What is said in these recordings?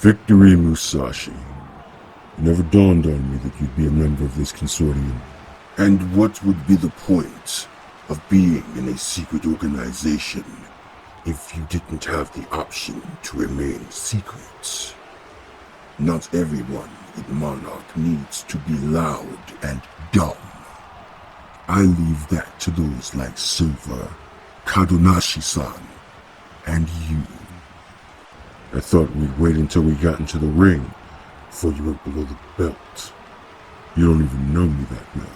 Victory Musashi. It never dawned on me that you'd be a member of this consortium. And what would be the point of being in a secret organization if you didn't have the option to remain secret? Not everyone in Monarch needs to be loud and dumb. I leave that to those like Silver, Kadonashi-san, and you. I thought we'd wait until we got into the ring before you went below the belt. You don't even know me that well.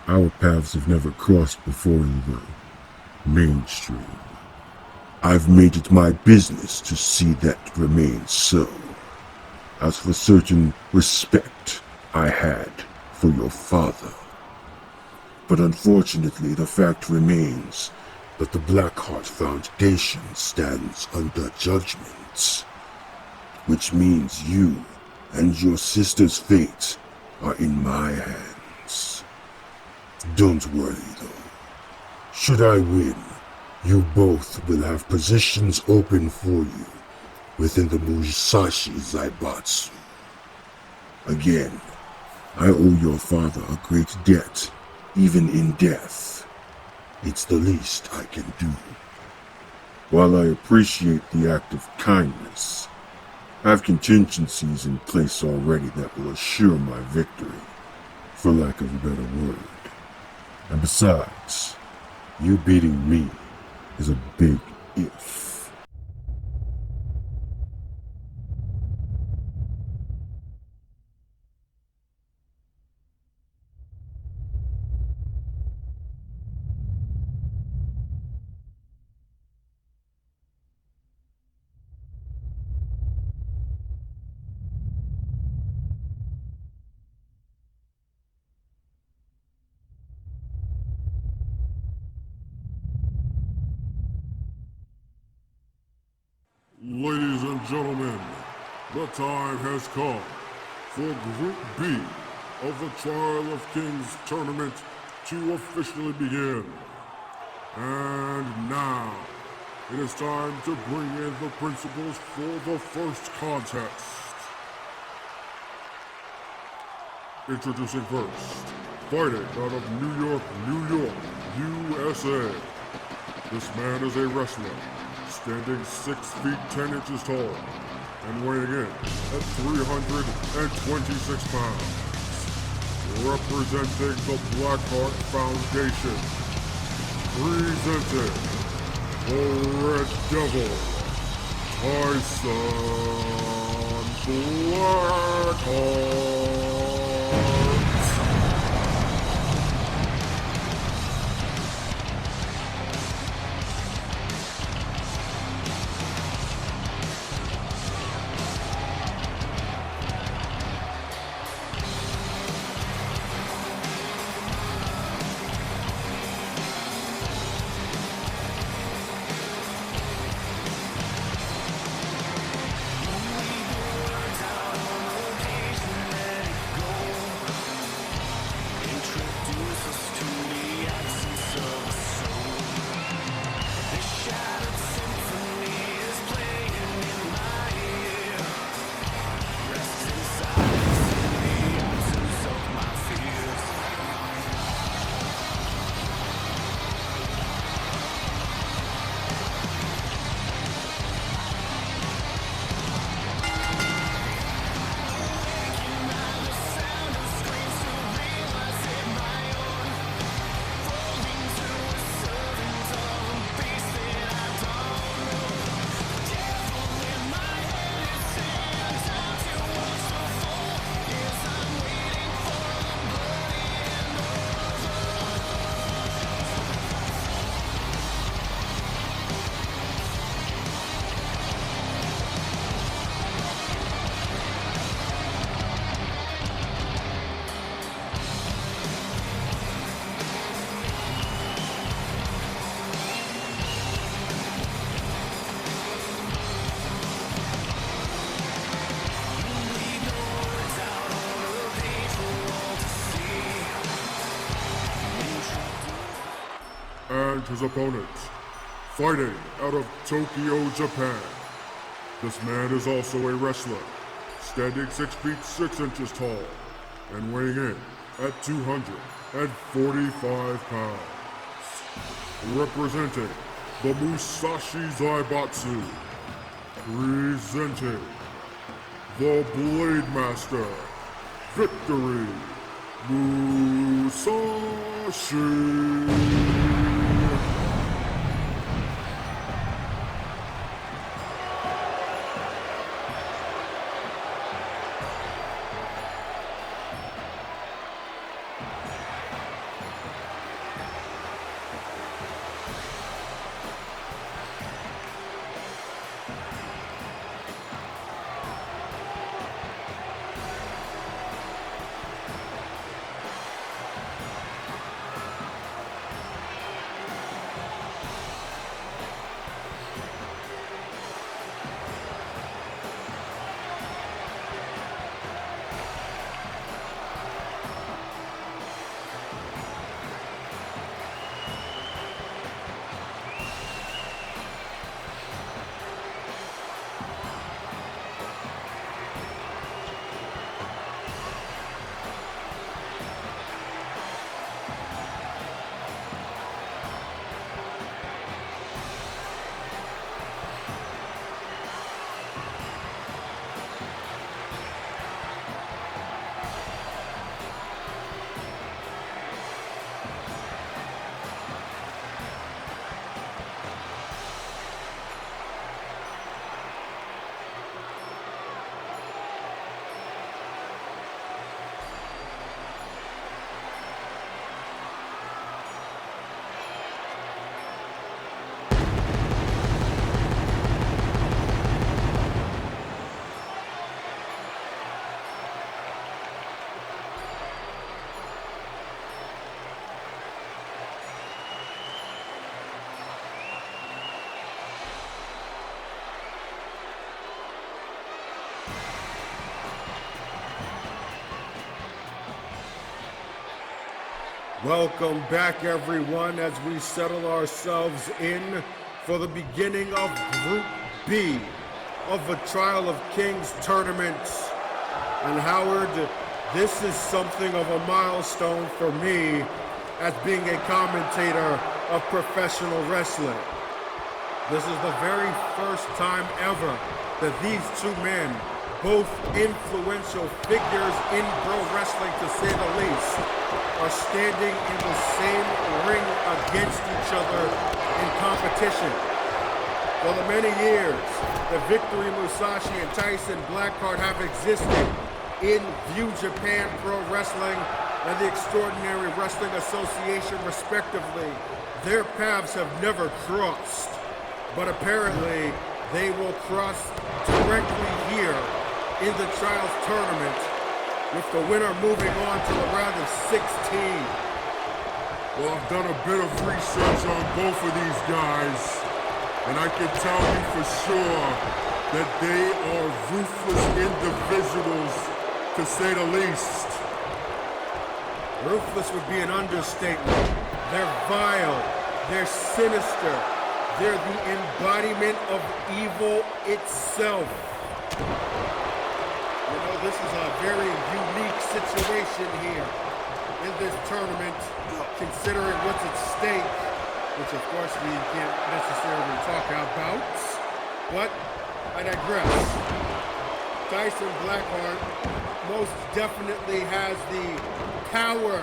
Our paths have never crossed before in the mainstream. I've made it my business to see that remain so. As for certain respect I had for your father. But unfortunately, the fact remains that the Blackheart Foundation stands under judgment, which means you and your sister's fate are in my hands. Don't worry, though. Should I win, you both will have positions open for you within the Musashi Zaibatsu. Again, I owe your father a great debt, even in death. It's the least I can do. While I appreciate the act of kindness, I have contingencies in place already that will assure my victory, for lack of a better word. And besides, you beating me is a big if. Ladies and gentlemen, the time has come for Group B of the Trial of Kings tournament to officially begin. And now, it is time to bring in the principals for the first contest. Introducing first, fighting out of New York, USA. This man is a wrestler, standing 6 feet 10 inches tall, and weighing in at 326 pounds. Representing the Blackheart Foundation, presenting the Red Devil, Tyson Blackheart. And his opponent, fighting out of Tokyo, Japan. This man is also a wrestler, standing 6 feet 6 inches tall and weighing in at 245 pounds. Representing the Musashi Zaibatsu, presenting the Blade Master, Victory Musashi. Welcome back, everyone, as we settle ourselves in for the beginning of Group B of the Trial of Kings tournament. And Howard, this is something of a milestone for me as being a commentator of professional wrestling. This is the very first time ever that these two men, both influential figures in pro wrestling to say the least, are standing in the same ring against each other in competition. For the many years that Victory Musashi and Tyson Blackheart have existed in View Japan Pro Wrestling and the Extraordinary Wrestling Association respectively, their paths have never crossed. But apparently, they will cross directly here in the Trials Tournament, with the winner moving on to the round of 16. Well, I've done a bit of research on both of these guys, and I can tell you for sure that they are ruthless individuals, to say the least. Ruthless would be an understatement. They're vile, they're sinister, they're the embodiment of evil itself. You know, this is a very unique situation here in this tournament, considering what's at stake, which of course we can't necessarily talk about, but I digress. Tyson Blackheart most definitely has the power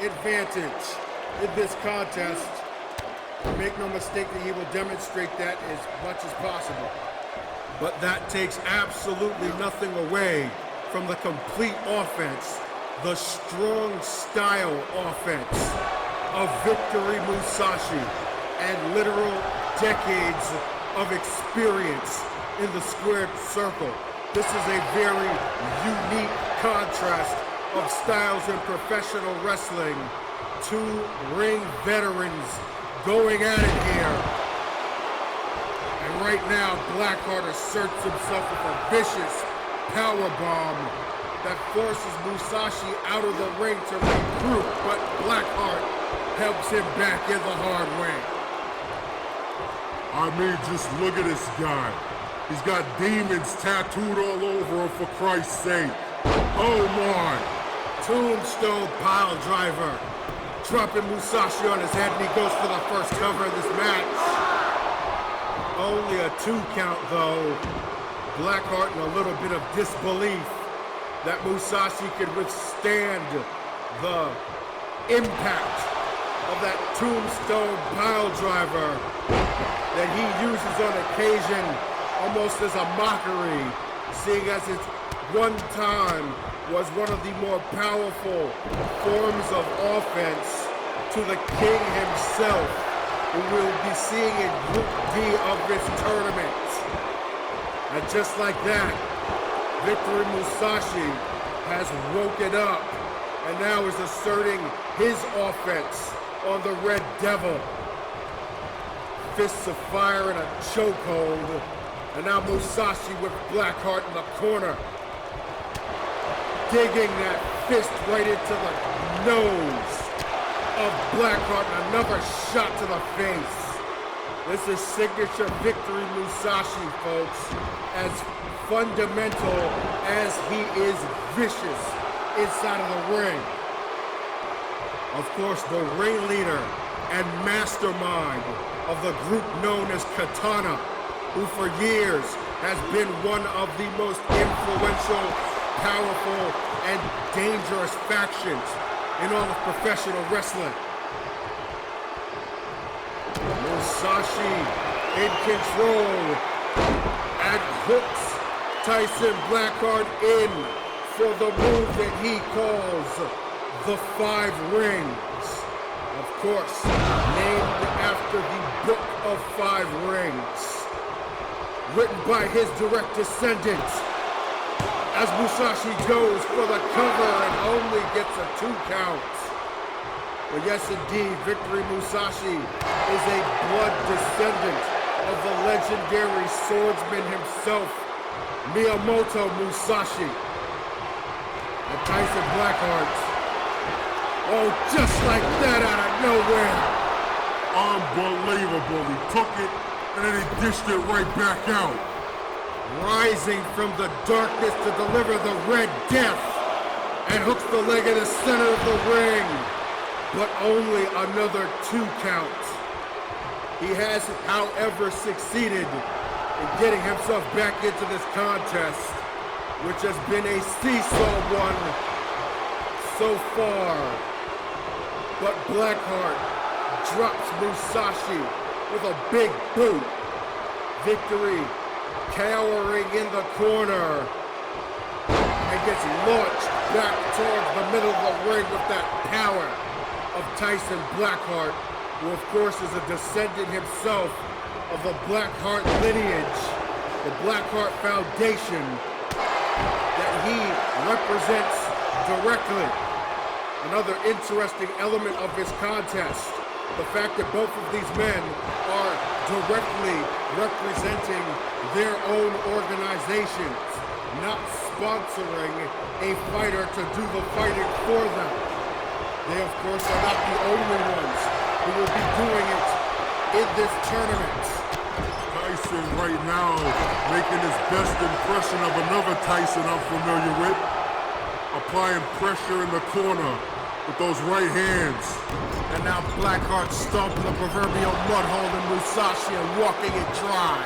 advantage in this contest. Make no mistake that he will demonstrate that as much as possible. But that takes absolutely nothing away from the complete offense, the strong style offense of Victory Musashi and literal decades of experience in the squared circle. This is a very unique contrast of styles in professional wrestling. Two ring veterans going at it here. And right now, Blackheart asserts himself with a vicious powerbomb that forces Musashi out of the ring to regroup, but Blackheart helps him back in the hard way. I mean, just look at this guy. He's got demons tattooed all over him, for Christ's sake. Oh my! Tombstone pile driver. Dropping Musashi on his head, and he goes for the first cover of this match. Only a 2 count, though. Blackheart in a little bit of disbelief that Musashi could withstand the impact of that tombstone pile driver that he uses on occasion almost as a mockery, seeing as it one time was one of the more powerful forms of offense to the king himself, who we'll be seeing in Group D of this tournament. And just like that, Victory Musashi has woken up and now is asserting his offense on the Red Devil. Fists of fire in a chokehold, and now Musashi with Blackheart in the corner, digging that fist right into the nose of Blackheart, and another shot to the face. This is signature Victory Musashi, folks, as fundamental as he is vicious inside of the ring. Of course, the ringleader and mastermind of the group known as Katana, who for years has been one of the most influential, powerful, and dangerous factions in all of professional wrestling. Musashi in control and hooks Tyson Blackheart in for the move that he calls the 5 rings. Of course, named after the Book of 5 Rings, written by his direct descendant, as Musashi goes for the cover and only gets a 2 count. But yes, indeed, Victory Musashi is a blood descendant of the legendary swordsman himself, Miyamoto Musashi. And Tyson Blackheart, oh, just like that out of nowhere. Unbelievable. He took it and then he dished it right back out. Rising from the darkness to deliver the Red Death, and hooks the leg in the center of the ring, but only another 2 count. He has, however, succeeded in getting himself back into this contest, which has been a seesaw one so far. But Blackheart drops Musashi with a big boot. Victory cowering in the corner and gets launched back towards the middle of the ring with that power of Tyson Blackheart, who of course is a descendant himself of the Blackheart lineage, the Blackheart Foundation that he represents directly. Another interesting element of this contest, the fact that both of these men are directly representing their own organizations, not sponsoring a fighter to do the fighting for them. They, of course, are not the only ones who will be doing it in this tournament. Tyson right now making his best impression of another Tyson I'm familiar with. Applying pressure in the corner with those right hands. And now Blackheart stomping the proverbial mud hole in Musashi and walking it dry.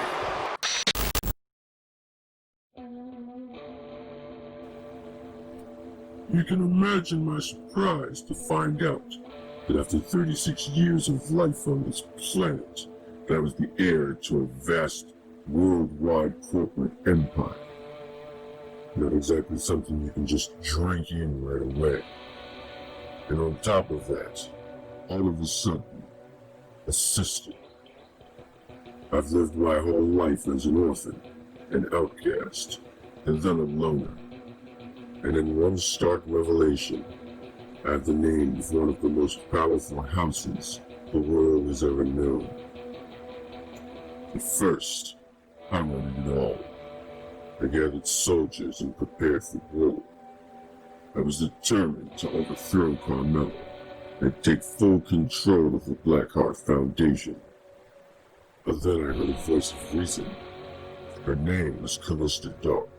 You can imagine my surprise to find out that after 36 years of life on this planet, that I was the heir to a vast, worldwide corporate empire. Not exactly something you can just drink in right away. And on top of that, all of a sudden, a sister. I've lived my whole life as an orphan, an outcast, and then a loner. And in one stark revelation, I have the name of one of the most powerful houses the world has ever known. At first, I wanted it all. I gathered soldiers and prepared for war. I was determined to overthrow Carmelo and take full control of the Blackheart Foundation. But then I heard a voice of reason. Her name was Callista Dark.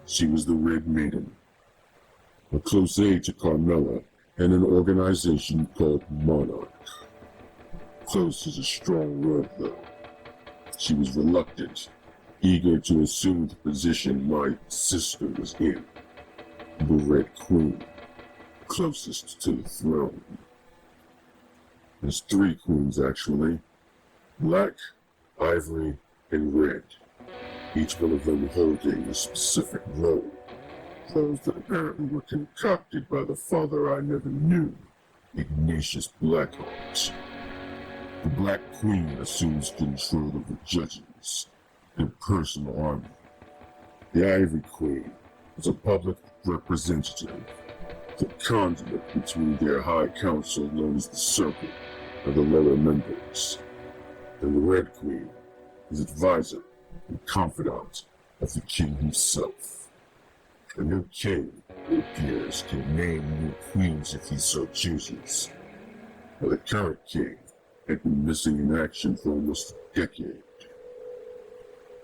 She was the Red Maiden, a close aide to Carmella and an organization called Monarch. Close is a strong word, though. She was reluctant, eager to assume the position my sister was in, the Red Queen, closest to the throne. There's 3 queens, actually. Black, Ivory, and Red. Each one of them holding a specific role. Roles that apparently were concocted by the father I never knew, Ignatius Blackheart. The Black Queen assumes control of the judges, their personal army. The Ivory Queen is a public representative, the conduit between their high council known as the Circle and the lower members. And the Red Queen is advisor and confidant of the king himself. A new king, it appears, can name new queens if he so chooses. But the current king had been missing in action for almost a decade.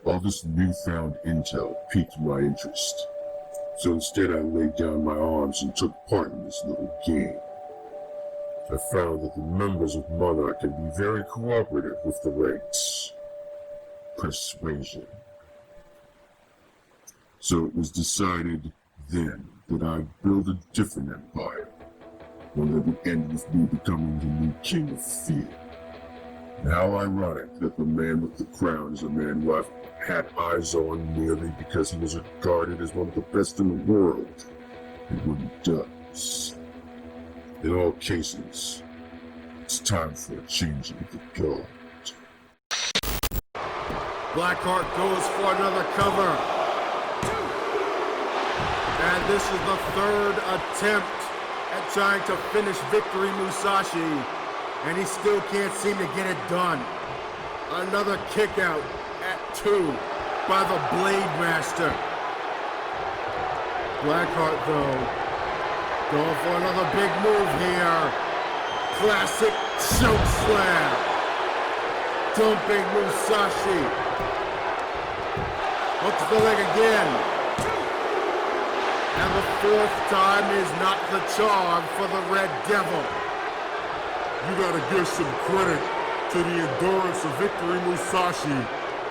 All this newfound intel piqued my interest, so instead I laid down my arms and took part in this little game. I found that the members of Monarch can be very cooperative with the ranks. Persuasion. So it was decided then that I'd build a different empire, one that would end with me becoming the new king of fear. And how ironic that the man with the crown is a man who I've had eyes on merely because he was regarded as one of the best in the world at what he does. In all cases, it's time for a change of the guard. Blackheart goes for another cover. And this is the 3rd attempt at trying to finish Victory Musashi. And he still can't seem to get it done. Another kick out at 2 by the Blade Master. Blackheart, though, going for another big move here. Classic choke slam. Dumping Musashi. Hooks the leg again. And the 4th time is not the charm for the Red Devil. You gotta give some credit to the endurance of Victory Musashi.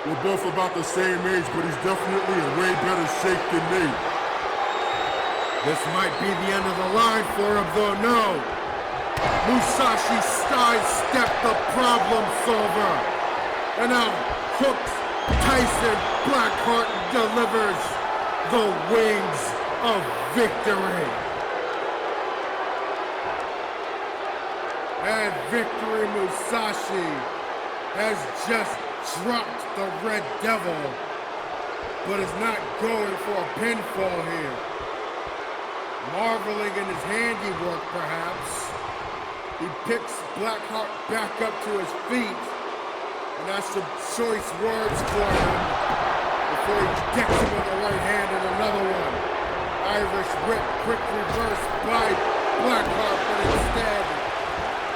We're both about the same age, but he's definitely in way better shape than me. This might be the end of the line for him, though. No. Musashi sidestepped the problem solver. And now hooks Tyson. Blackheart delivers the wings of victory. And Victory Musashi has just dropped the Red Devil, but is not going for a pinfall here. Marveling in his handiwork, perhaps, he picks Blackheart back up to his feet and has some choice words for him before he decks him with the right hand and another one. Irish whip, quick reverse by Blackheart, but instead,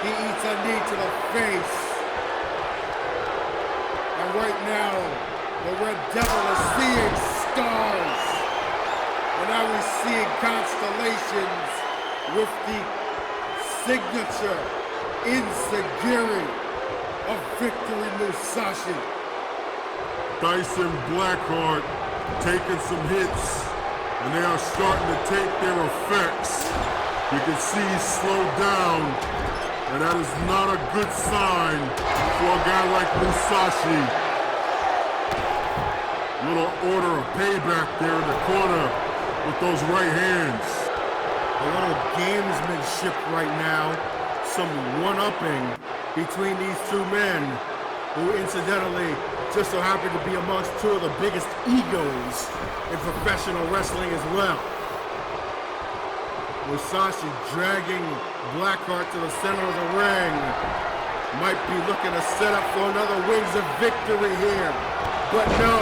he eats a knee to the face. And right now, the Red Devil is seeing stars. And now we're seeing constellations with the signature enziguri of Victory Musashi. Tyson Blackheart taking some hits, and they are starting to take their effects. You can see he's slowed down, and that is not a good sign for a guy like Musashi. Little order of payback there in the corner with those right hands. A little gamesmanship right now, some one-upping between these 2 men, who incidentally just so happen to be amongst 2 of the biggest egos in professional wrestling as well. Musashi dragging Blackheart to the center of the ring. Might be looking to set up for another wings of victory here, but no.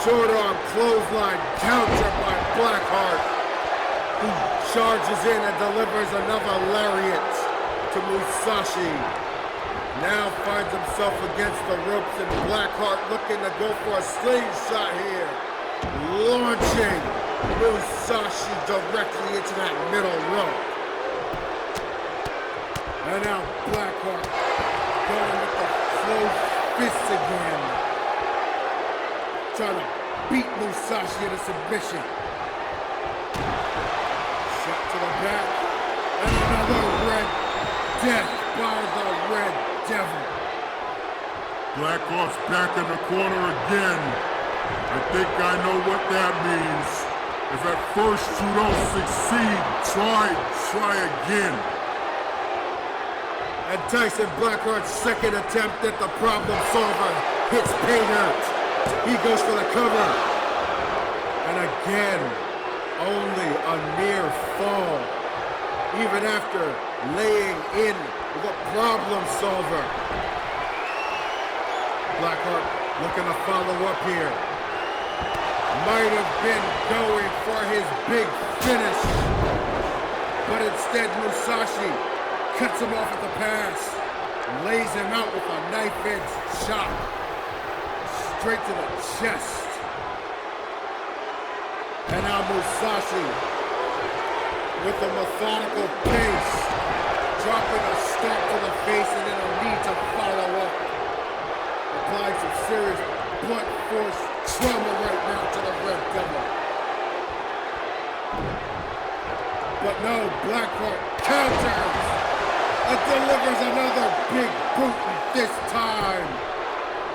Short arm clothesline counter by Blackheart, who charges in and delivers another lariat to Musashi. Now finds himself against the ropes, and Blackheart looking to go for a slingshot here. Launching Musashi directly into that middle rope. And now Blackheart going with the closed fists again. Trying to beat Musashi into submission. Shot to the back. And another red death by the Red Devil. Blackheart's back in the corner again. I think I know what that means. If at first you don't succeed, try again. And Tyson Blackheart's second attempt at the problem solver hits pay dirt. He goes for the cover. And again, only a near fall. Even after laying in the problem solver. Blackheart looking to follow up here. Might have been going for his big finish. But instead Musashi cuts him off at the pass. Lays him out with a knife-edge chop. Straight to the chest. And now Musashi with a methodical pace, dropping a start to the face and then a knee to follow up. Applying some serious blunt force trauma right now to the Red Devil. But no, Blackheart counters and delivers another big boot, and this time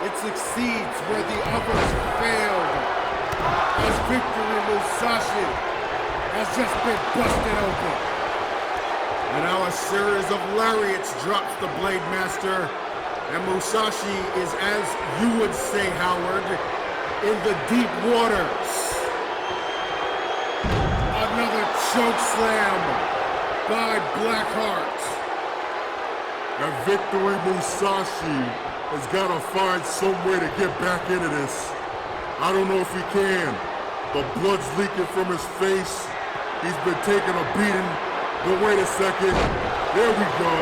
it succeeds where the others failed. As Victory Musashi has just been busted open. And now a series of lariats drops the Blade Master, and Musashi is, as you would say, Howard, in the deep waters. Another choke slam by Blackheart. And Victory Musashi has got to find some way to get back into this. I don't know if he can. The blood's leaking from his face. He's been taking a beating. But wait a second. There we go.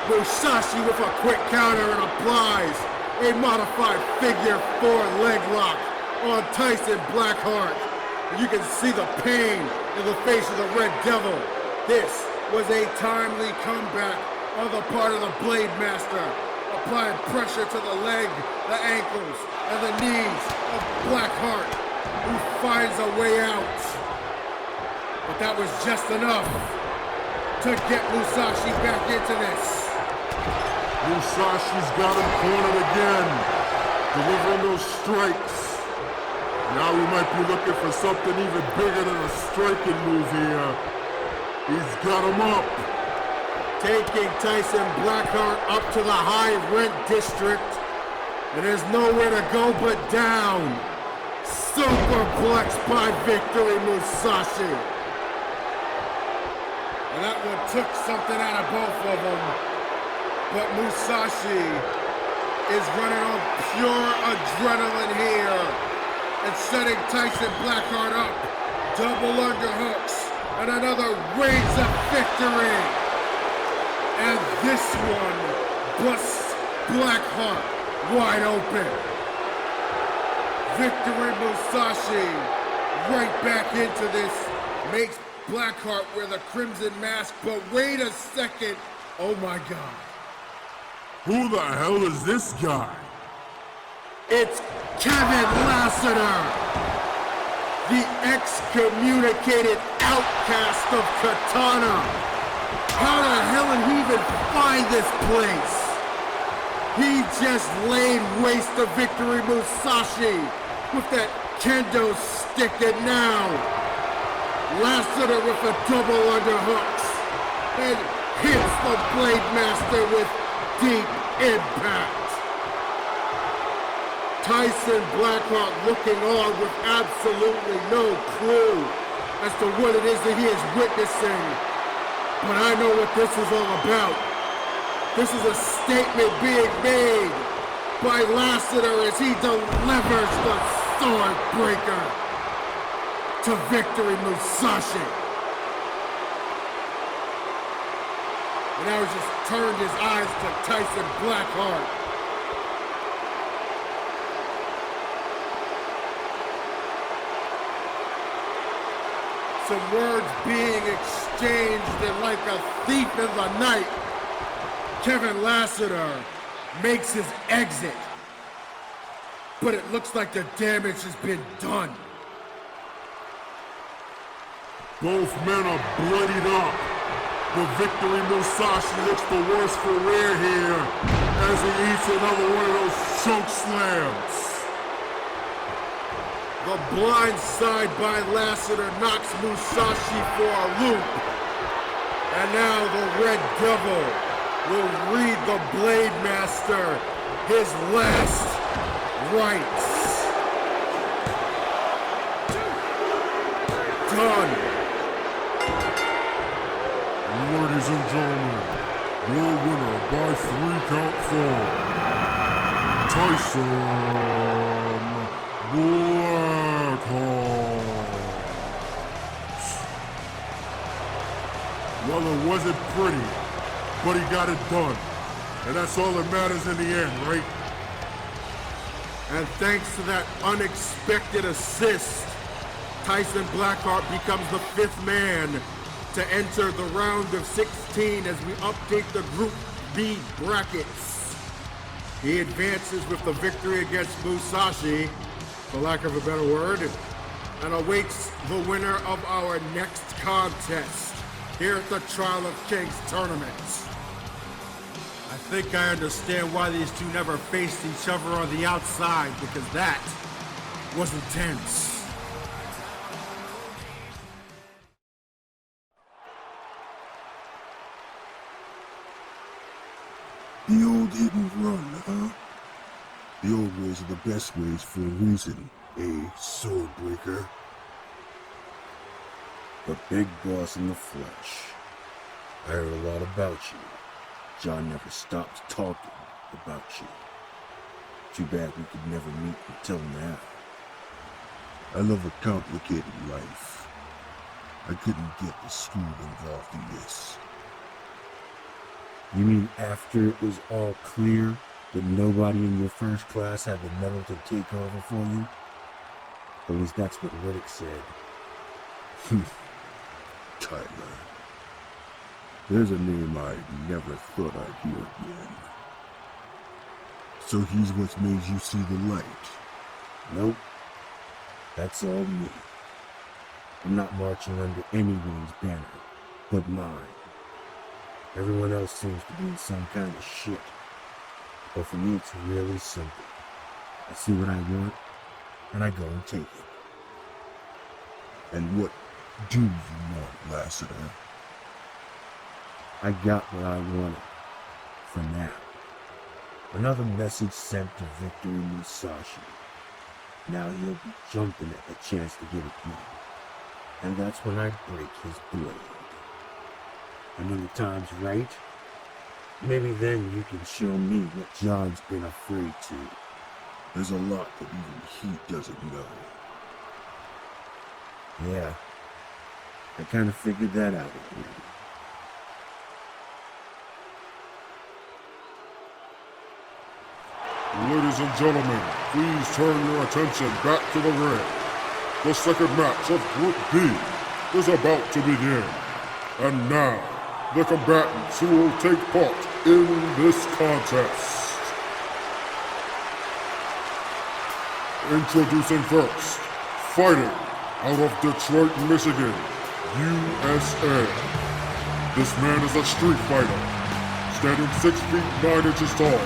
Musashi with a quick counter and applies a modified figure 4 leg lock on Tyson Blackheart. You can see the pain in the face of the Red Devil. This was a timely comeback on the part of the Blade Master, applying pressure to the leg, the ankles, and the knees of Blackheart, who finds a way out. But that was just enough to get Musashi back into this. Musashi's got him cornered again, delivering those strikes. Now we might be looking for something even bigger than a striking move here. He's got him up. Taking Tyson Blackheart up to the high rent district. And there's nowhere to go but down. Superplex by Victory Musashi. And that one took something out of both of them. But Musashi is running on pure adrenaline here. And setting Tyson Blackheart up. Double underhooks. And another wings of victory. And this one busts Blackheart wide open. Victory Musashi right back into this. Makes Blackheart wear the crimson mask. But wait a second. Oh my God. Who the hell is this guy? It's Kevin Lassiter, the excommunicated outcast of Katana. How the hell did he even find this place? He just laid waste to Victory Musashi with that kendo stick, and now Lassiter with a double underhooks and hits the Blade Master with deep impact. Tyson Blackheart looking on with absolutely no clue as to what it is that he is witnessing. But I know what this is all about. This is a statement being made by Lassiter as he delivers the Swordbreaker to Victory Musashi. And now he's just turned his eyes to Tyson Blackheart. Some words being exchanged, and like a thief in the night, Kevin Lassiter makes his exit. But it looks like the damage has been done. Both men are bloodied up, but Victory Musashi looks the worse for wear here as he eats another one of those choke slams. The blind side by Lassiter knocks Musashi for a loop. And now the Red Devil will read the Blade Master his last rites. Done. Ladies and gentlemen, your winner by 3 count, Tyson Blackheart. Well, it wasn't pretty, but he got it done. And that's all that matters in the end, right? And thanks to that unexpected assist, Tyson Blackheart becomes the 5th man to enter the round of 16 as we update the Group B brackets. He advances with the victory against Musashi, for lack of a better word, and awaits the winner of our next contest here at the Trial of Kings tournament. I think I understand why these two never faced each other on the outside, because that was intense. The old hidden run, huh? The old ways are the best ways for a reason, Swordbreaker. The big boss in the flesh. I heard a lot about you. John never stopped talking about you. Too bad we could never meet until now. I live a complicated life. I couldn't get the school involved in this. You mean after it was all clear that nobody in your first class had the mettle to take over for you? At least that's what Riddick said. Tyler. There's a name I never thought I'd hear again. So he's what's made you see the light? Nope. That's all me. I'm not marching under anyone's banner but mine. Everyone else seems to be in some kind of shit. But for me, it's really simple. I see what I want, and I go and take it. And what do you want, Lassiter? I got what I wanted. For now. Another message sent to Victory Musashi. Now he'll be jumping at the chance to get at me. And that's when I break his blade. And when the time's right, maybe then you can show me what John's been afraid to. There's a lot that even he doesn't know. Yeah, I kind of figured that out already. Ladies and gentlemen, please turn your attention back to the ring. The second match of Group B is about to begin. And now, the combatants who will take part in this contest. Introducing first, fighting out of Detroit, Michigan, USA. This man is a street fighter, standing 6 feet 9 inches tall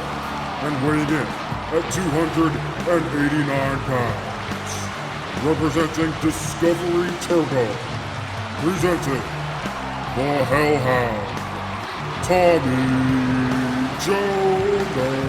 and weighing in at 289 pounds. Representing Discovery Turbo, presenting the Hellhound, Tommy Jonas.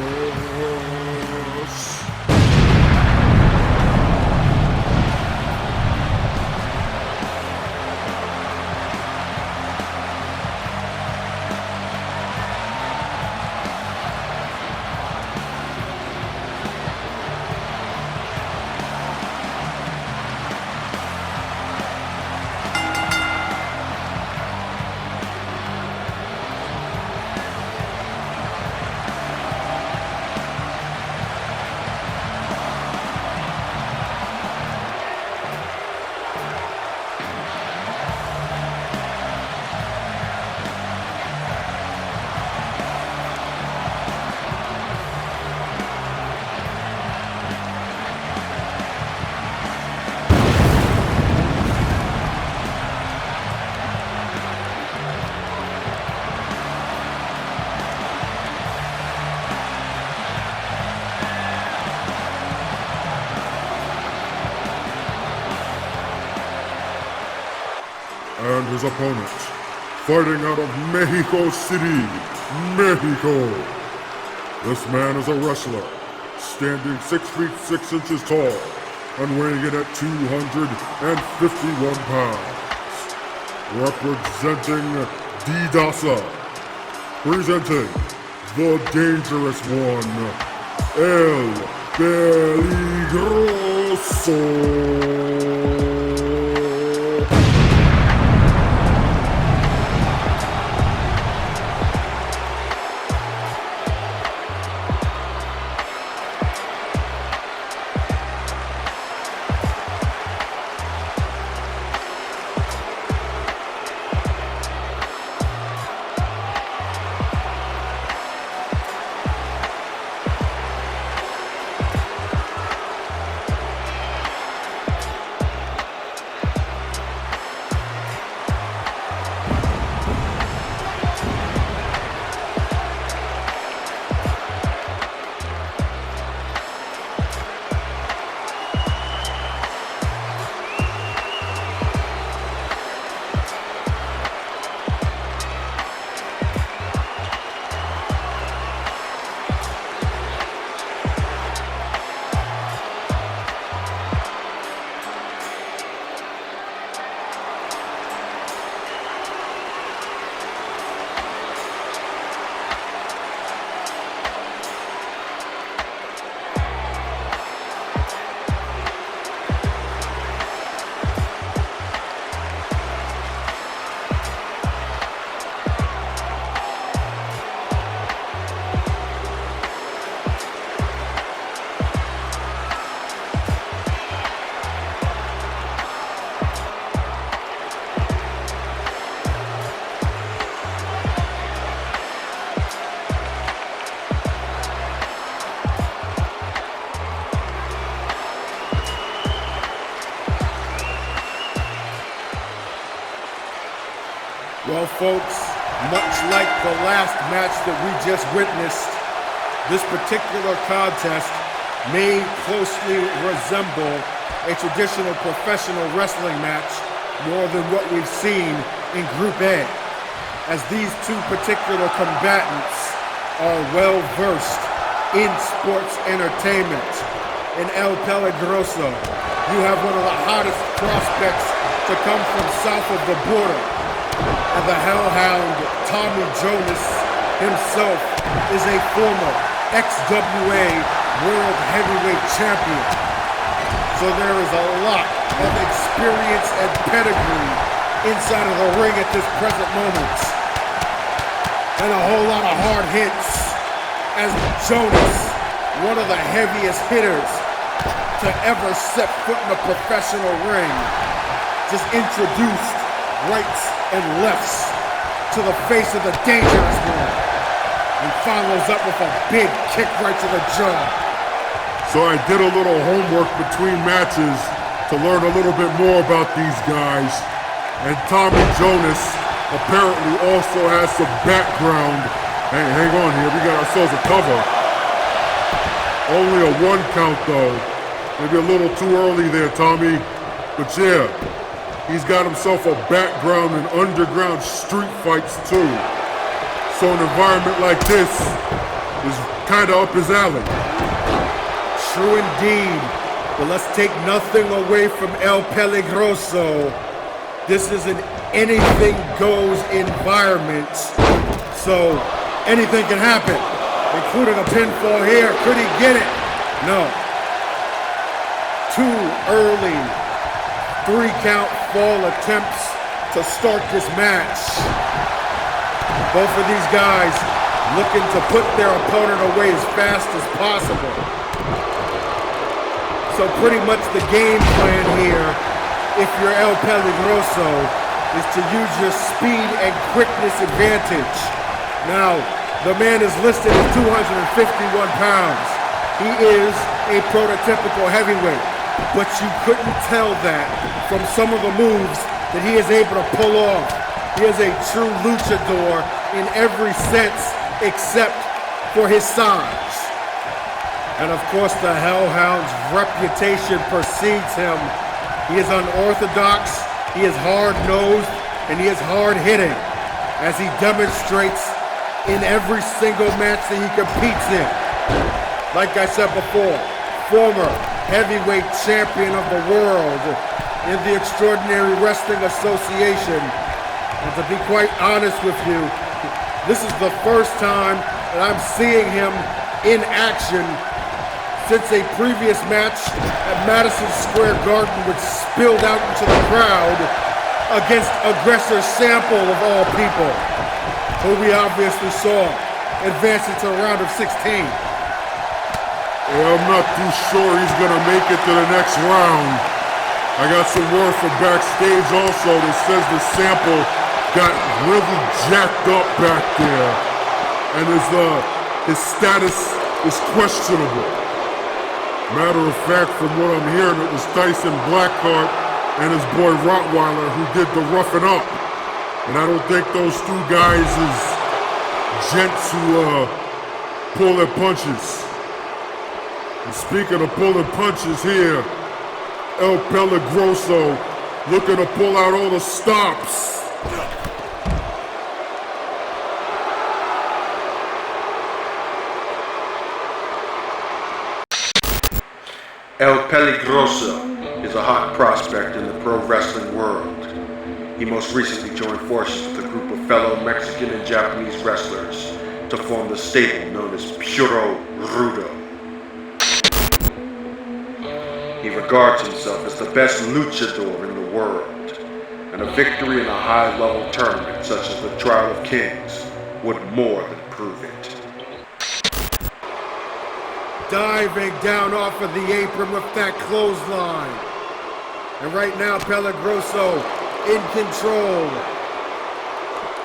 And his opponent, fighting out of Mexico City, Mexico. This man is a wrestler, standing 6 feet 6 inches tall and weighing in at 251 pounds. Representing Didasa, presenting the dangerous one, El Peligroso. Well, folks, much like the last match that we just witnessed, this particular contest may closely resemble a traditional professional wrestling match more than what we've seen in Group A, as these two particular combatants are well versed in sports entertainment. In El Peligroso, you have one of the hottest prospects to come from south of the border. And the hellhound, Tommy Jonas, himself is a former XWA World Heavyweight Champion. So there is a lot of experience and pedigree inside of the ring at this present moment. And a whole lot of hard hits as Jonas, one of the heaviest hitters to ever set foot in a professional ring, just introduced rights and lefts to the face of the dangerous one, and follows up with a big kick right to the jaw. So I did a little homework between matches to learn a little bit more about these guys, and Tommy Jonas apparently also has some background. Hey, hang on here, we got ourselves a cover. Only a 1 count though. Maybe a little too early there, Tommy. But yeah, he's got himself a background in underground street fights too. So an environment like this is kind of up his alley. True indeed. But let's take nothing away from El Peligroso. This is an anything goes environment. So anything can happen, including a pinfall here. Could he get it? No. Too early. 3 count fall attempts to start this match. Both of these guys looking to put their opponent away as fast as possible. So pretty much the game plan here, if you're El Peligroso, is to use your speed and quickness advantage. Now, the man is listed at 251 pounds. He is a prototypical heavyweight. But you couldn't tell that from some of the moves that he is able to pull off. He is a true luchador in every sense except for his size. And of course the Hellhound's reputation precedes him. He is unorthodox, he is hard-nosed, and he is hard-hitting, as he demonstrates in every single match that he competes in. Like I said before, former heavyweight champion of the world in the Extraordinary Wrestling Association. And to be quite honest with you, this is the first time that I'm seeing him in action since a previous match at Madison Square Garden, which spilled out into the crowd against Aggressor Sample of all people, who we obviously saw advance into the round of 16. Yeah, I'm not too sure he's gonna make it to the next round. I got some word from backstage also that says the Sample got really jacked up back there, and his status is questionable. Matter of fact, from what I'm hearing, it was Tyson Blackheart and his boy Rottweiler who did the roughing up. And I don't think those two guys is gents who pull their punches. And speaking of pulling punches here, El Peligroso looking to pull out all the stops. El Peligroso is a hot prospect in the pro wrestling world. He most recently joined forces with a group of fellow Mexican and Japanese wrestlers to form the stable known as Puro Rudo. He regards himself as the best luchador in the world, and a victory in a high-level tournament such as the Trial of Kings would more than prove it. Diving down off of the apron with that clothesline. And right now, Peligroso in control.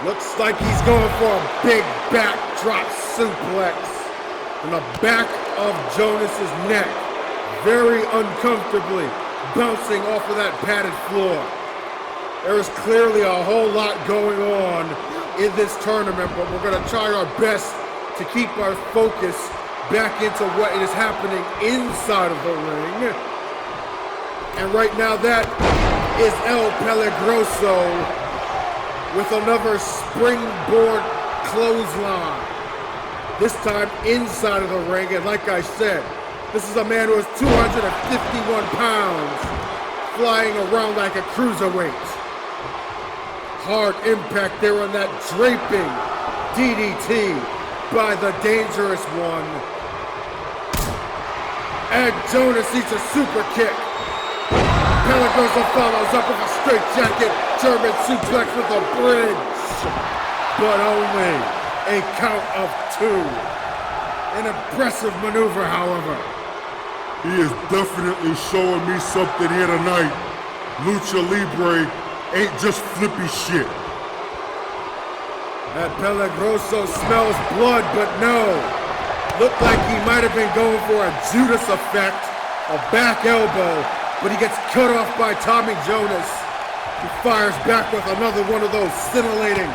Looks like he's going for a big backdrop suplex in the back of Jonas's neck. Very uncomfortably bouncing off of that padded floor. There is clearly a whole lot going on in this tournament, but we're going to try our best to keep our focus back into what is happening inside of the ring. And right now that is El Peligroso with another springboard clothesline. This time inside of the ring, and like I said, this is a man who is 251 pounds, flying around like a cruiserweight. Hard impact there on that draping DDT by the Dangerous One. And Jonas eats a super kick. Peligroso follows up with a straight jacket, German suplex with a bridge. But only a count of two. An impressive maneuver, however. He is definitely showing me something here tonight. Lucha Libre ain't just flippy shit. That Peligroso smells blood, but no. Looked like he might have been going for a Judas effect, a back elbow, but he gets cut off by Tommy Jonas. He fires back with another one of those scintillating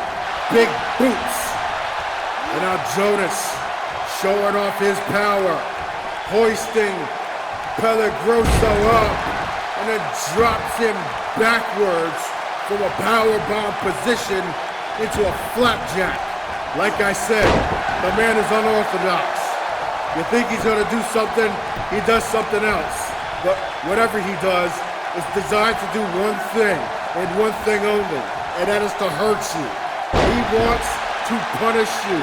big boots. And now Jonas showing off his power, hoisting Peligroso up, and then drops him backwards from a powerbomb position into a flapjack. Like I said, the man is unorthodox. You think he's gonna do something, he does something else. But whatever he does is designed to do one thing, and one thing only, and that is to hurt you. He wants to punish you.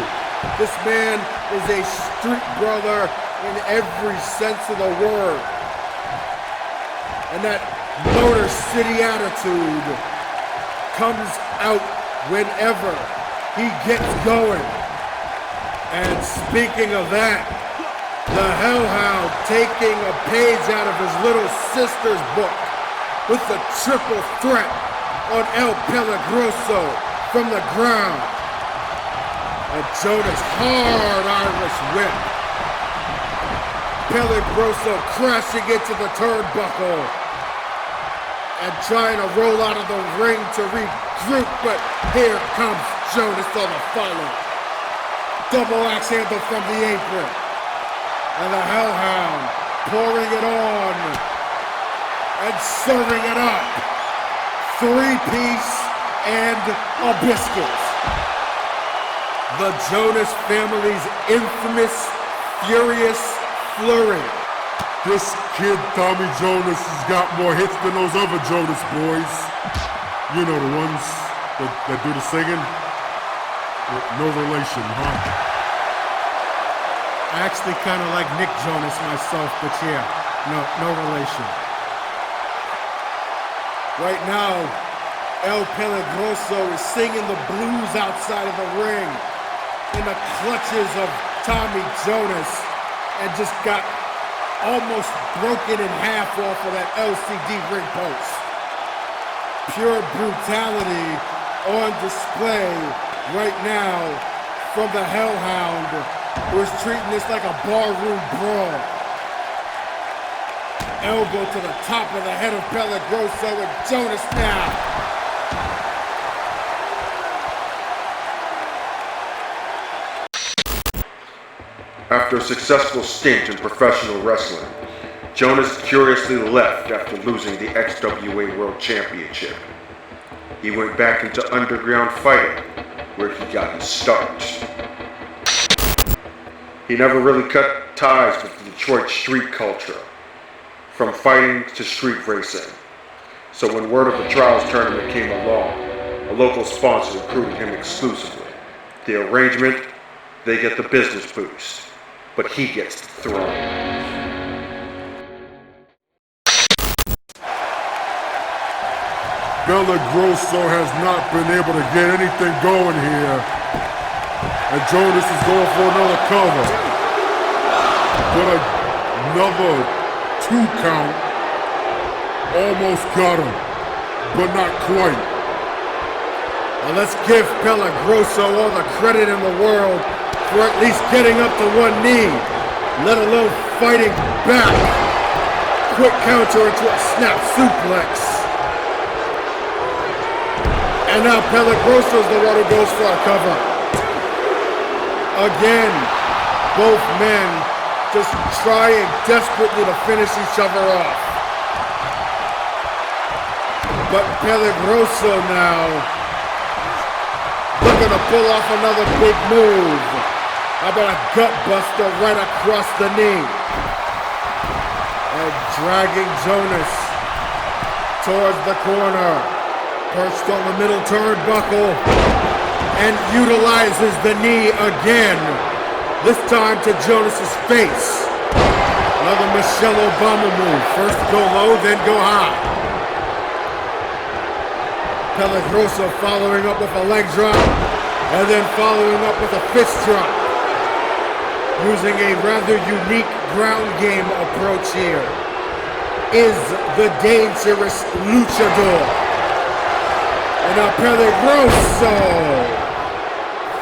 This man is a street brother in every sense of the word. And that Motor City attitude comes out whenever he gets going. And speaking of that, the Hellhound taking a page out of his little sister's book with the triple threat on El Peligroso from the ground. And Jonas' hard Irish whip. Peligroso crashing into the turnbuckle and trying to roll out of the ring to regroup, but here comes Jonas on the follow. Double axe handle from the apron. And the Hellhound pouring it on and serving it up. Three-piece and a biscuit. The Jonas family's infamous, furious flurry. This kid, Tommy Jonas, has got more hits than those other Jonas boys. You know, the ones that do the singing. No relation, huh? I actually kind of like Nick Jonas myself, but yeah, no relation. Right now, El Peligroso is singing the blues outside of the ring in the clutches of Tommy Jonas and just got almost broken in half off of that LCD ring post. Pure brutality on display right now from the Hellhound, who is treating this like a barroom brawl. Elbow to the top of the head of Peligroso and Jonas now. After a successful stint in professional wrestling, Jonas curiously left after losing the XWA World Championship. He went back into underground fighting, where he got his start. He never really cut ties with the Detroit street culture, from fighting to street racing. So when word of the Trials tournament came along, a local sponsor recruited him exclusively. The arrangement, they get the business boost, but he gets the throne. Peligroso has not been able to get anything going here. And Jonas is going for another cover. But another 2 count. Almost got him, but not quite. Well, let's give Peligroso all the credit in the world for at least getting up to one knee, let alone fighting back. Quick counter into a snap suplex. And now Peligroso's the one who goes for a cover. Again, both men just trying desperately to finish each other off. But Peligroso now looking to pull off another big move. How about a gut buster right across the knee? And dragging Jonas towards the corner. Perched on the middle turnbuckle and utilizes the knee again. This time to Jonas's face. Another Michelle Obama move. First go low, then go high. Peligroso following up with a leg drop and then following up with a fist drop. Using a rather unique ground game approach here is the dangerous luchador. And now Peligroso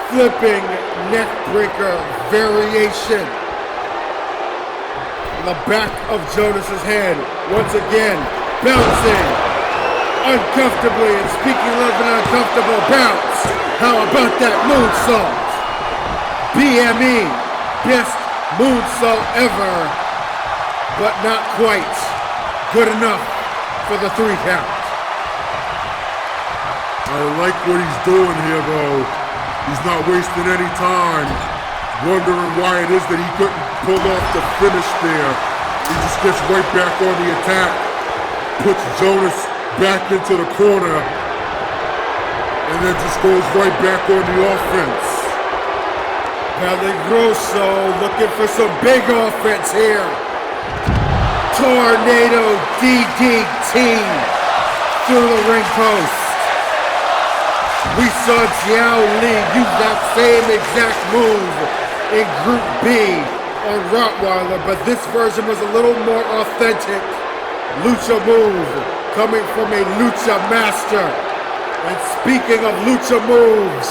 flipping neckbreaker variation. In the back of Jonas's head, once again, bouncing uncomfortably, and speaking of an uncomfortable bounce, how about that moonsault? BME, best moonsault ever, but not quite good enough for the 3 count. I like what he's doing here, though. He's not wasting any time wondering why it is that he couldn't pull off the finish there. He just gets right back on the attack, puts Jonas back into the corner, and then just goes right back on the offense. Peligroso looking for some big offense here. Tornado DDT through the ring post. We saw Jiao Li use that same exact move in Group B on Rottweiler, but this version was a little more authentic. Lucha move coming from a lucha master. And speaking of lucha moves,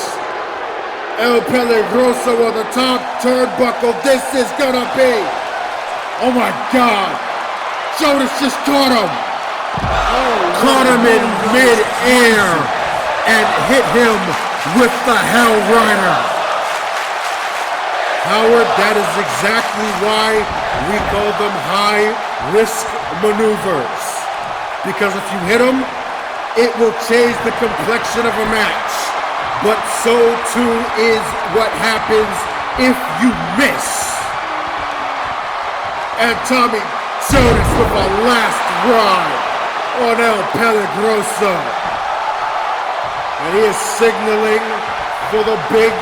El Peligroso on the top turnbuckle. This is gonna be, oh my God, Jonas just caught him. Caught him in mid-air and hit him with the Hell Rider. Howard, that is exactly why we call them high-risk maneuvers. Because if you hit them, it will change the complexion of a match. But so too is what happens if you miss. And Tommy Jonas with a last ride on El Peligroso. And he is signaling for the big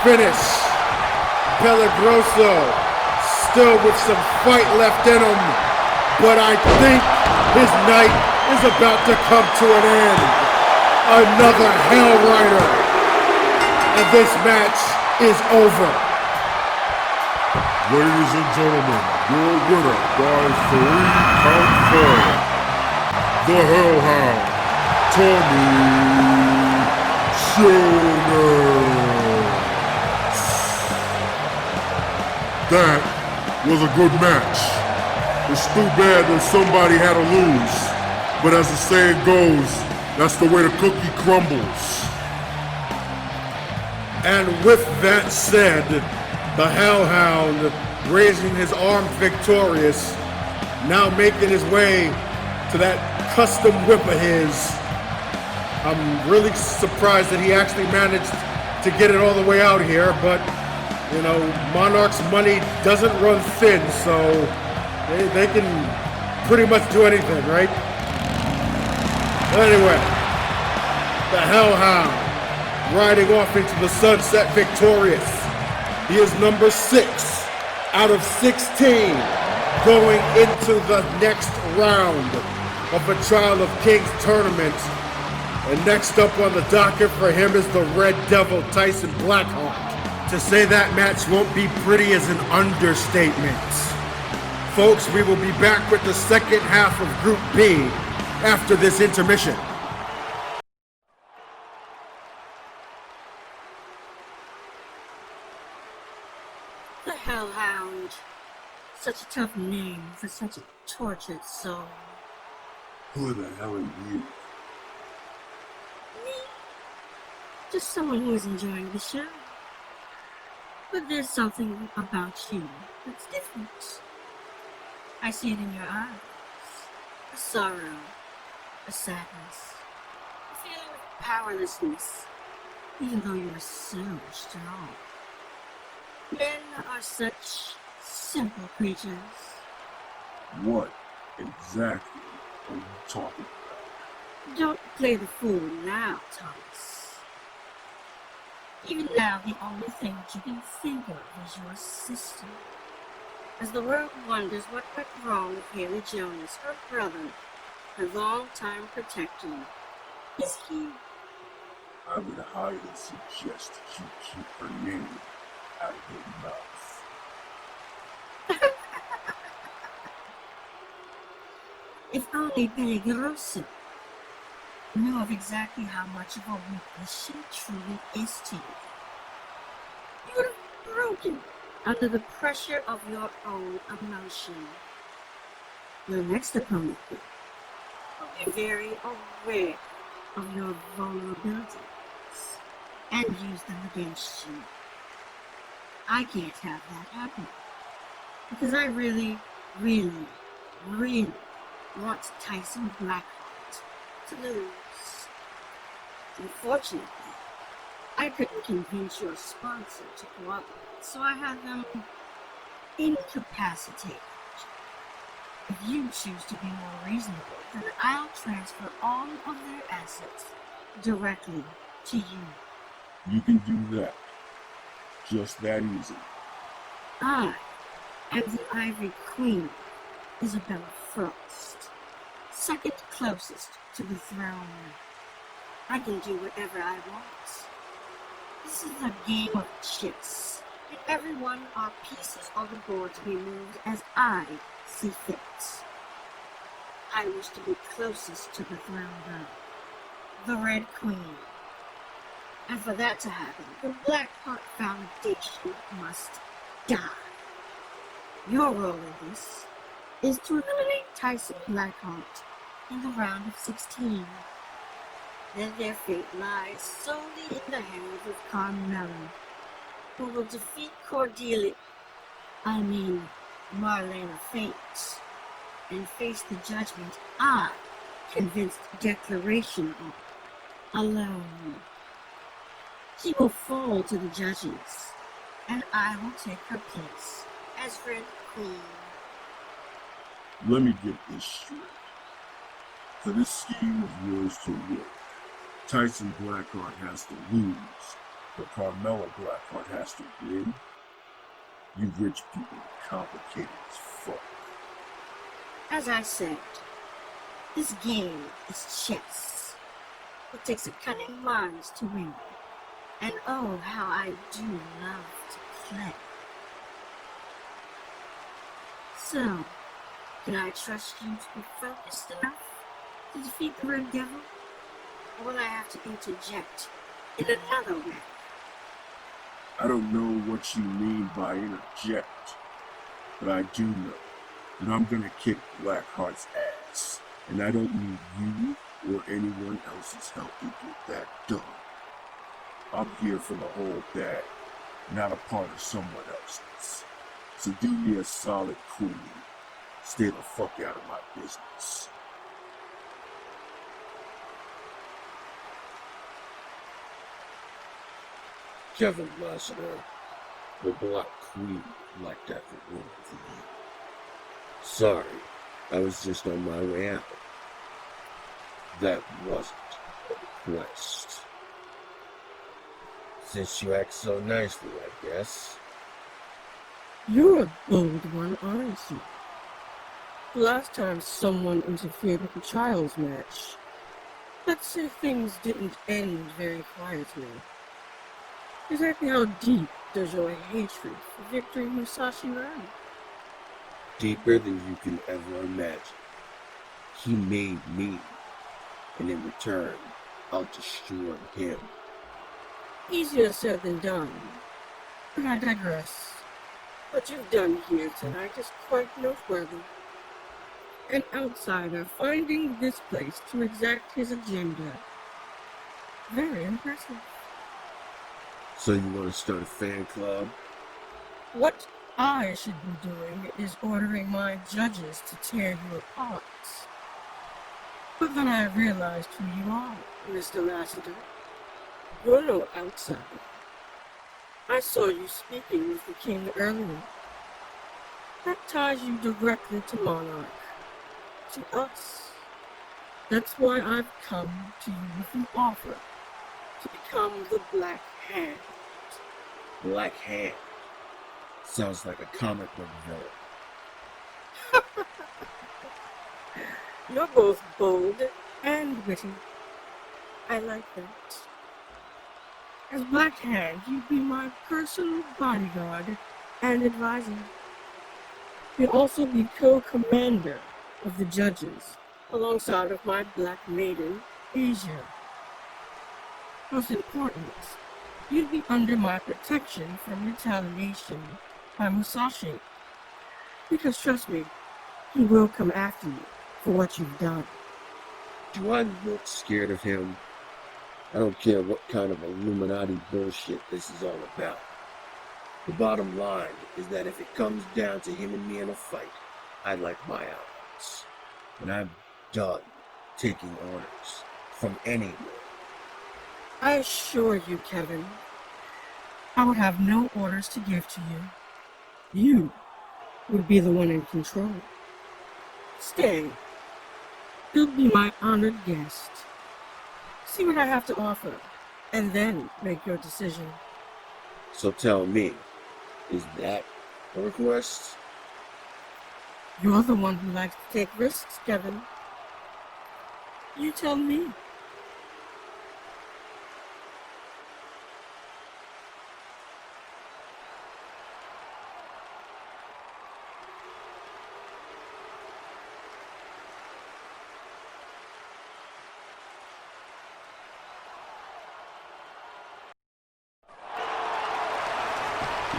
finish. Peligroso still with some fight left in him, but I think his night is about to come to an end. Another Hell Rider. And this match is over. Ladies and gentlemen, your winner by 3 count 4, the Hellhound, Tommy Jonas. That was a good match. It's too bad that somebody had to lose, but as the saying goes, that's the way the cookie crumbles. And with that said, the Hellhound raising his arm victorious, now making his way to that custom whip of his. I'm really surprised that he actually managed to get it all the way out here, but you know, Monarch's money doesn't run thin, so they can pretty much do anything, right? Anyway, the Hellhound riding off into the sunset victorious. He is number 6 out of 16 going into the next round of the Trial of Kings tournament. And next up on the docket for him is the Red Devil Tyson Blackheart. To say that match won't be pretty is an understatement. Folks, we will be back with the second half of Group B after this intermission. The Hellhound. Such a tough name for such a tortured soul. Who the hell are you? Me? Just someone who is enjoying the show. But there's something about you that's different. I see it in your eyes. A sorrow, a sadness, a feeling of powerlessness, even though you are so strong. Men are such simple creatures. What exactly are you talking about? Don't play the fool now, Thomas. Even now, the only thing that you can think of is your sister. As the world wonders what went wrong with Haley Jonas, her brother, her longtime protector, is here. I would highly suggest that you keep her name out of your mouth. If only Peligroso knew of exactly how much of a weakness she truly is to you. You would have broken under the pressure of your own emotion. Your next opponent will be very aware of your vulnerabilities and use them against you. I can't have that happen because I really want Tyson Blackheart to lose. Unfortunately, I couldn't convince your sponsor to cooperate, so I had them incapacitated. If you choose to be more reasonable, then I'll transfer all of their assets directly to you. You can do that. Just that easy. I am the Ivory Queen, Isabella Frost, second closest to the throne. I can do whatever I want. This is a game of chess, and everyone are pieces on the board to be moved as I see fit. I wish to be closest to the throne though, the Red Queen. And for that to happen, the Blackheart Foundation must die. Your role in this is to eliminate Tyson Blackheart in the round of 16. Then their fate lies solely in the hands of Carmella, who will defeat Marlena Fate, and face the judgment I convinced declaration alone. She will fall to the judges, and I will take her place as Red Queen. Let me get this straight. For this scheme of yours to work, Tyson Blackheart has to lose, but Carmella Blackheart has to win? You rich people are complicated as fuck. As I said, this game is chess. It takes a cunning mind to win. And oh, how I do love to play. So, can I trust you to be focused enough to defeat the Red Devil? Or will I have to interject in another way? I don't know what you mean by interject, but I do know that I'm gonna kick Blackheart's ass, and I don't need you or anyone else's help to get that done. I'm here for the whole bag, not a part of someone else's. So do me a solid, queen. Stay the fuck out of my business. Kevin Lassiter, the Black Queen, like that for one for you. Sorry, I was just on my way out. That wasn't a request. Since you act so nicely, I guess. You're a bold one, aren't you? The last time someone interfered with a trials match, let's say things didn't end very quietly. Exactly how deep does your hatred for Victory Musashi run? Deeper than you can ever imagine. He made me, and in return, I'll destroy him. Easier said than done, but I digress. What you've done here tonight is quite noteworthy. An outsider finding this place to exact his agenda. Very impressive. So you want to start a fan club? What I should be doing is ordering my judges to tear you apart. But then I realized who you are, Mr. Lassiter. You're no outsider. I saw you speaking with the king earlier. That ties you directly to Monarch. To us. That's why I've come to you with an offer to become the Black Hand. Black Hand. Sounds like a comic book villain. You're both bold and witty. I like that. As Black Hand, you'd be my personal bodyguard and advisor. You'd also be co-commander of the judges, alongside of my Black Maiden, Asia. Most important, you'd be under my protection from retaliation by Musashi. Because trust me, he will come after you for what you've done. Do I look scared of him? I don't care what kind of Illuminati bullshit this is all about. The bottom line is that if it comes down to him and me in a fight, I like my allies. And I'm done taking orders from anyone. I assure you, Kevin, I would have no orders to give to you. You would be the one in control. Stay. You'll be my honored guest. See what I have to offer, and then make your decision. So tell me, is that a request? You're the one who likes to take risks, Kevin. You tell me.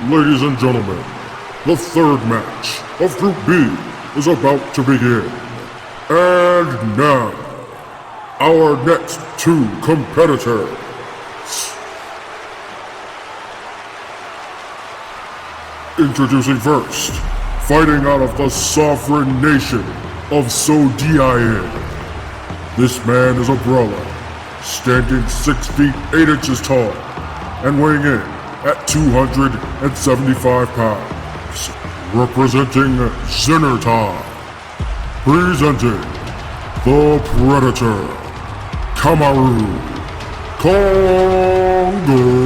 Ladies and gentlemen, the third match of Group B is about to begin. And now, our next two competitors. Introducing first, fighting out of the sovereign nation of Sodiain, This man is a brawler, standing 6 feet 8 inches tall, and weighing in at 275 pounds. Representing Zinnerton, presenting the Predator, Kamaru Kongo.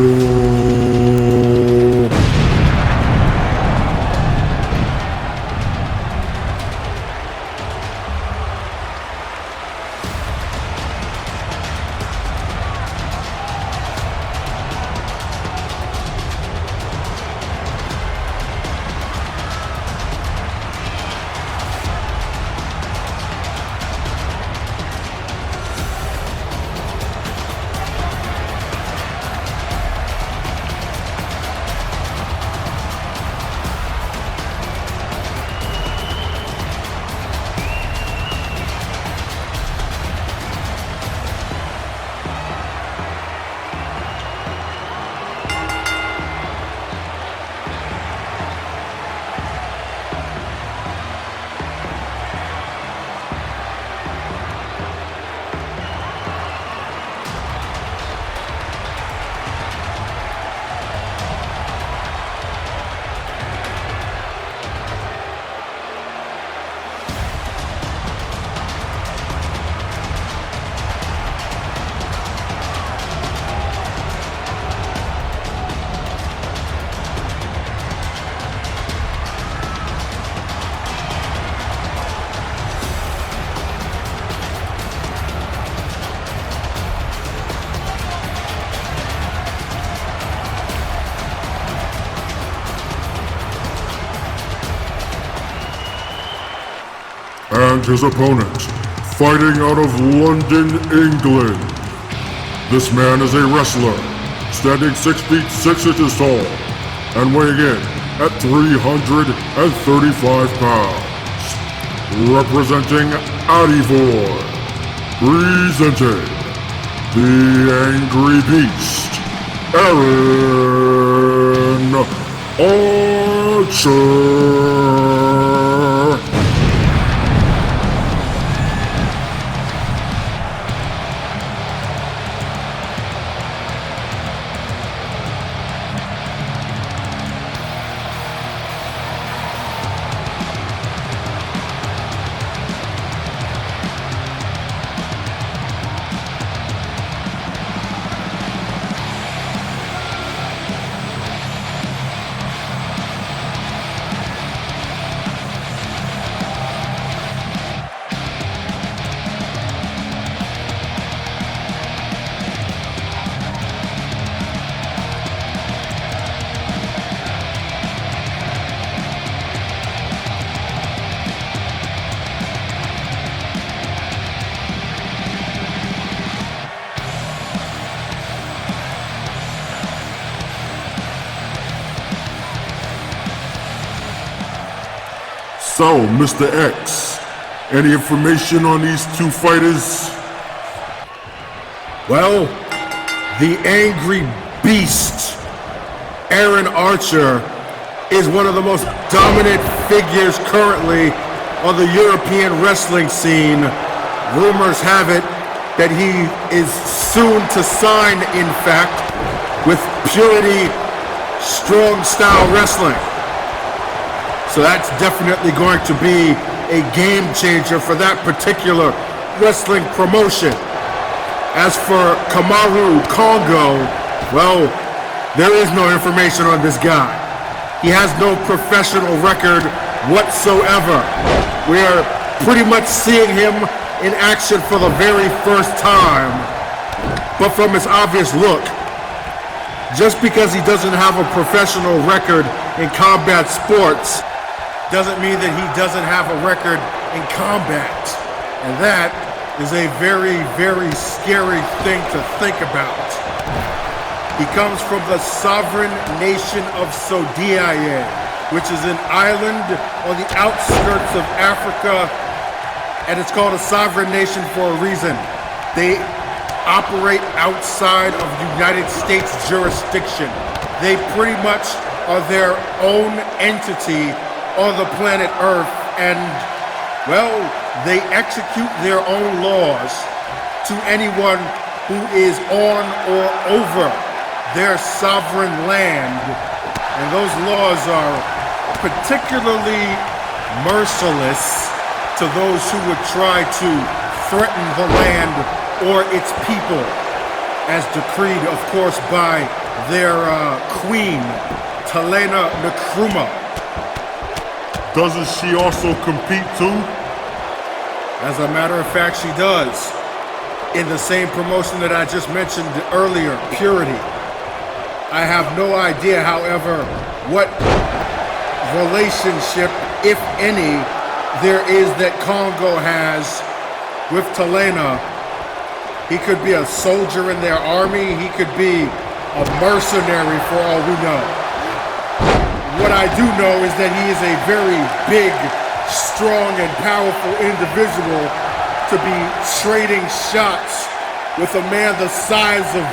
And his opponent, fighting out of London, England. This man is a wrestler, standing 6 feet 6 inches tall, and weighing in at 335 pounds. Representing Ivory, presenting the Angry Beast, Aaron Archer. So, Mr. X, any information on these two fighters? Well, the Angry Beast, Aaron Archer, is one of the most dominant figures currently on the European wrestling scene. Rumors have it that he is soon to sign, in fact, with Purity Strong Style Wrestling. So that's definitely going to be a game changer for that particular wrestling promotion. As for Kamaru Kongo, well, there is no information on this guy. He has no professional record whatsoever. We are pretty much seeing him in action for the very first time. But from his obvious look, just because he doesn't have a professional record in combat sports doesn't mean that he doesn't have a record in combat. And that is a very, very scary thing to think about. He comes from the sovereign nation of Sodiaye, which is an island on the outskirts of Africa, and it's called a sovereign nation for a reason. They operate outside of United States jurisdiction. They pretty much are their own entity on the planet Earth, and, well, they execute their own laws. to anyone who is on or over their sovereign land. And those laws are particularly merciless to those who would try to threaten the land or its people, as decreed, of course, by their queen, Talena Nkrumah. Doesn't she also compete too? As a matter of fact, she does. In the same promotion that I just mentioned earlier, Purity. I have no idea, however, what relationship, if any, there is that Kongo has with Talena. He could be a soldier in their army. He could be a mercenary for all we know. What I do know is that he is a very big, strong, and powerful individual to be trading shots with a man the size of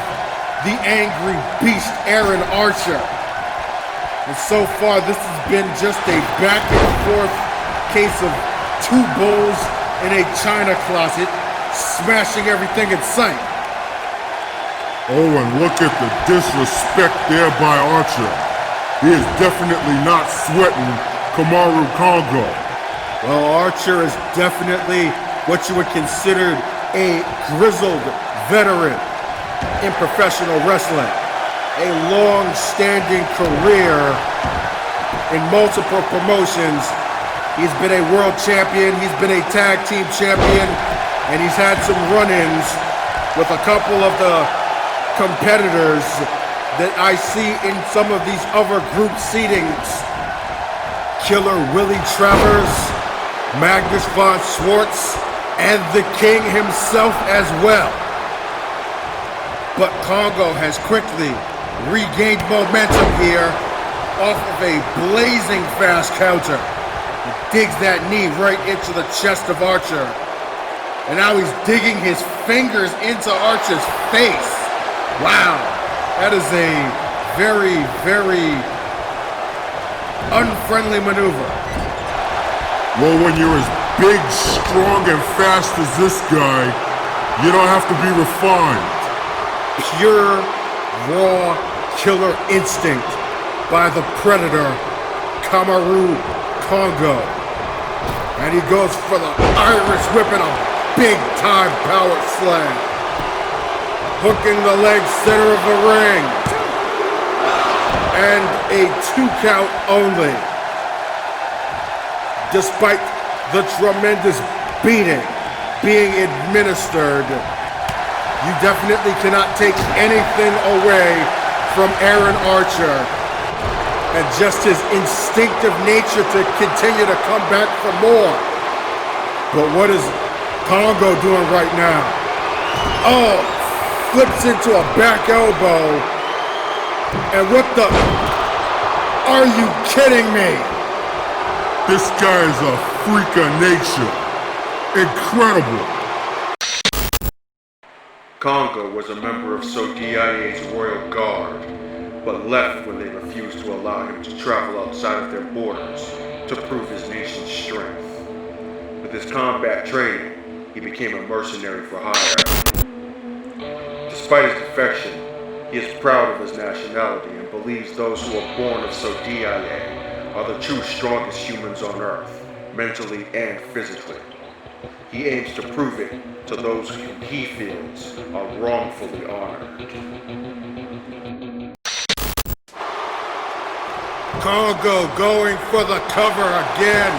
the angry beast Aaron Archer. And so far, this has been just a back and forth case of two bulls in a china closet, smashing everything in sight. Oh, and look at the disrespect there by Archer. He is definitely not sweating Kamaru Kongo. Well, Archer is definitely what you would consider a grizzled veteran in professional wrestling. A long-standing career in multiple promotions. He's been a world champion, he's been a tag team champion, and he's had some run-ins with a couple of the competitors that I see in some of these other group seatings. Killer Willie Travers, Magnus von Schwartz, and the King himself as well. But Kongo has quickly regained momentum here off of a blazing fast counter. He digs that knee right into the chest of Archer. And now he's digging his fingers into Archer's face. Wow, that is a very, very unfriendly maneuver. Well, when you're as big, strong, and fast as this guy, you don't have to be refined. Pure, raw killer instinct by the predator, Kamaru Kongo. And he goes for the Irish whip and a big-time power slam. Hooking the leg center of the ring. And a 2 count only. Despite the tremendous beating being administered, you definitely cannot take anything away from Aaron Archer and just his instinctive nature to continue to come back for more. But what is Kongo doing right now? Oh, flips into a back elbow. And what the? Are you kidding me? This guy is a freak of nature. Incredible. Kongo was a member of SODIA's Royal Guard, but left when they refused to allow him to travel outside of their borders to prove his nation's strength. With his combat training, he became a mercenary for hire. Despite his defection, he is proud of his nationality and believes those who are born of SODIA are the true strongest humans on Earth, mentally and physically. He aims to prove it to those whom he feels are wrongfully honored. Kongo going for the cover again.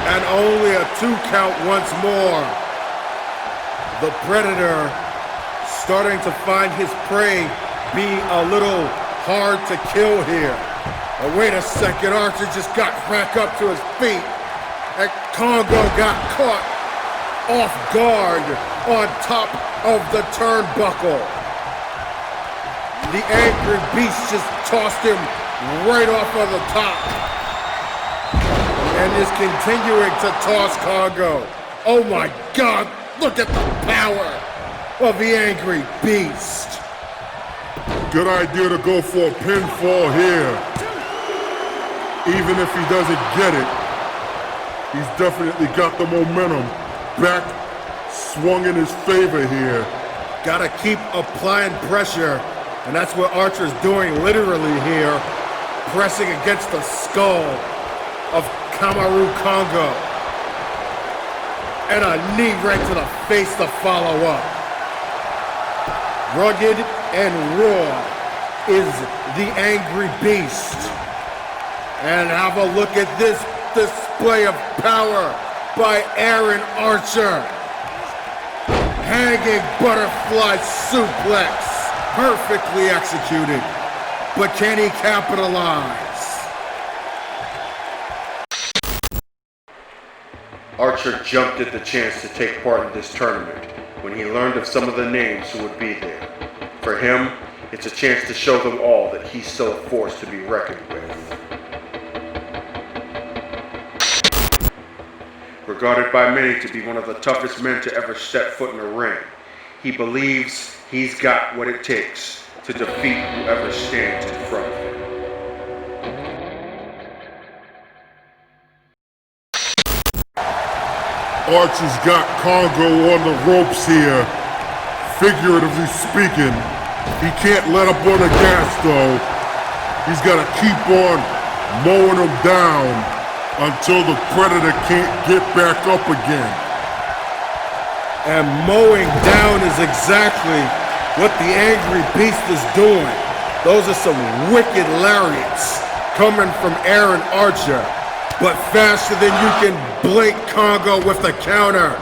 And only a 2 count once more. The Predator starting to find his prey being a little hard to kill here. But wait a second, Archer just got back up to his feet. And Kongo got caught off guard on top of the turnbuckle. The angry beast just tossed him right off of the top and is continuing to toss Kongo. Oh my God, look at the power of the angry beast. Good idea to go for a pinfall here. Even if he doesn't get it, he's definitely got the momentum back swung in his favor here. Gotta keep applying pressure, and that's what Archer's doing literally here, pressing against the skull of Kongo. And a knee right to the face to follow up. Rugged and raw is the Angry Beast. And have a look at this display of power by Aaron Archer. Hanging butterfly suplex. Perfectly executed. But can he capitalize? Archer jumped at the chance to take part in this tournament when he learned of some of the names who would be there. For him, it's a chance to show them all that he's still a force to be reckoned with. Regarded by many to be one of the toughest men to ever step foot in a ring, he believes he's got what it takes to defeat whoever stands in front of him. Archer's got Kongo on the ropes here, figuratively speaking. He can't let up on the gas though. He's got to keep on mowing him down until the Predator can't get back up again. And mowing down is exactly what the Angry Beast is doing. Those are some wicked lariats coming from Aaron Archer. But faster than you can blink Kongo with the counter.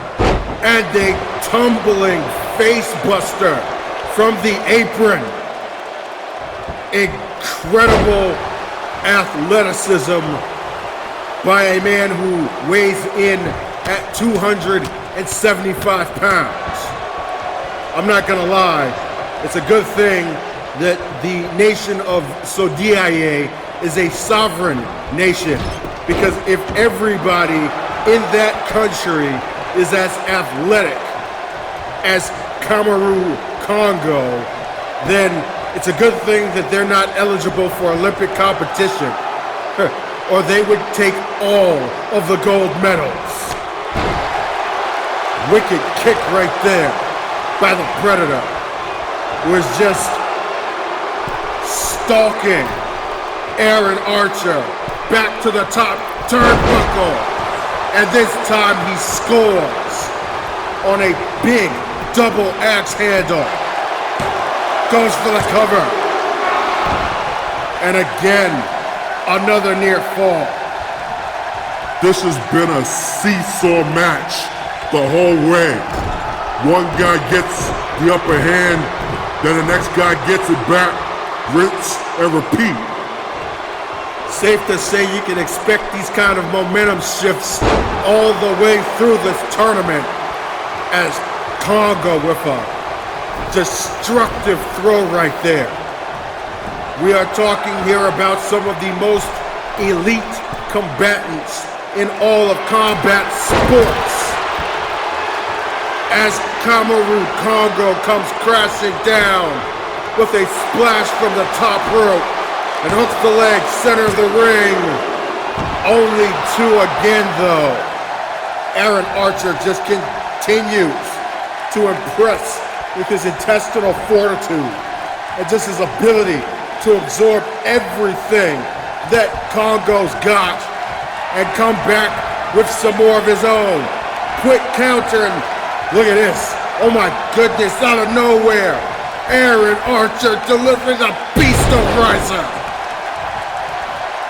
And a tumbling face buster from the apron. Incredible athleticism by a man who weighs in at 275 pounds. I'm not gonna lie, it's a good thing that the nation of Sodiaye is a sovereign nation. Because if everybody in that country is as athletic as Kongo, then it's a good thing that they're not eligible for Olympic competition. Or they would take all of the gold medals. Wicked kick right there by the Predator, who is just stalking Aaron Archer back to the top turnbuckle, and this time he scores on a big double axe handle. Goes for the cover, and again another near fall. This has been a seesaw match the whole way. One guy gets the upper hand, then the next guy gets it back, rinse and repeat. Safe to say you can expect these kind of momentum shifts all the way through this tournament, as Kongo with a destructive throw right there. We are talking here about some of the most elite combatants in all of combat sports. As Kongo comes crashing down with a splash from the top rope and hooks the leg center of the ring. Only two again though. Aaron Archer just continues to impress with his intestinal fortitude and just his ability to absorb everything that Kongo's got and come back with some more of his own. Quick counter, and look at this. Oh my goodness, out of nowhere. Aaron Archer delivering a beast of riser.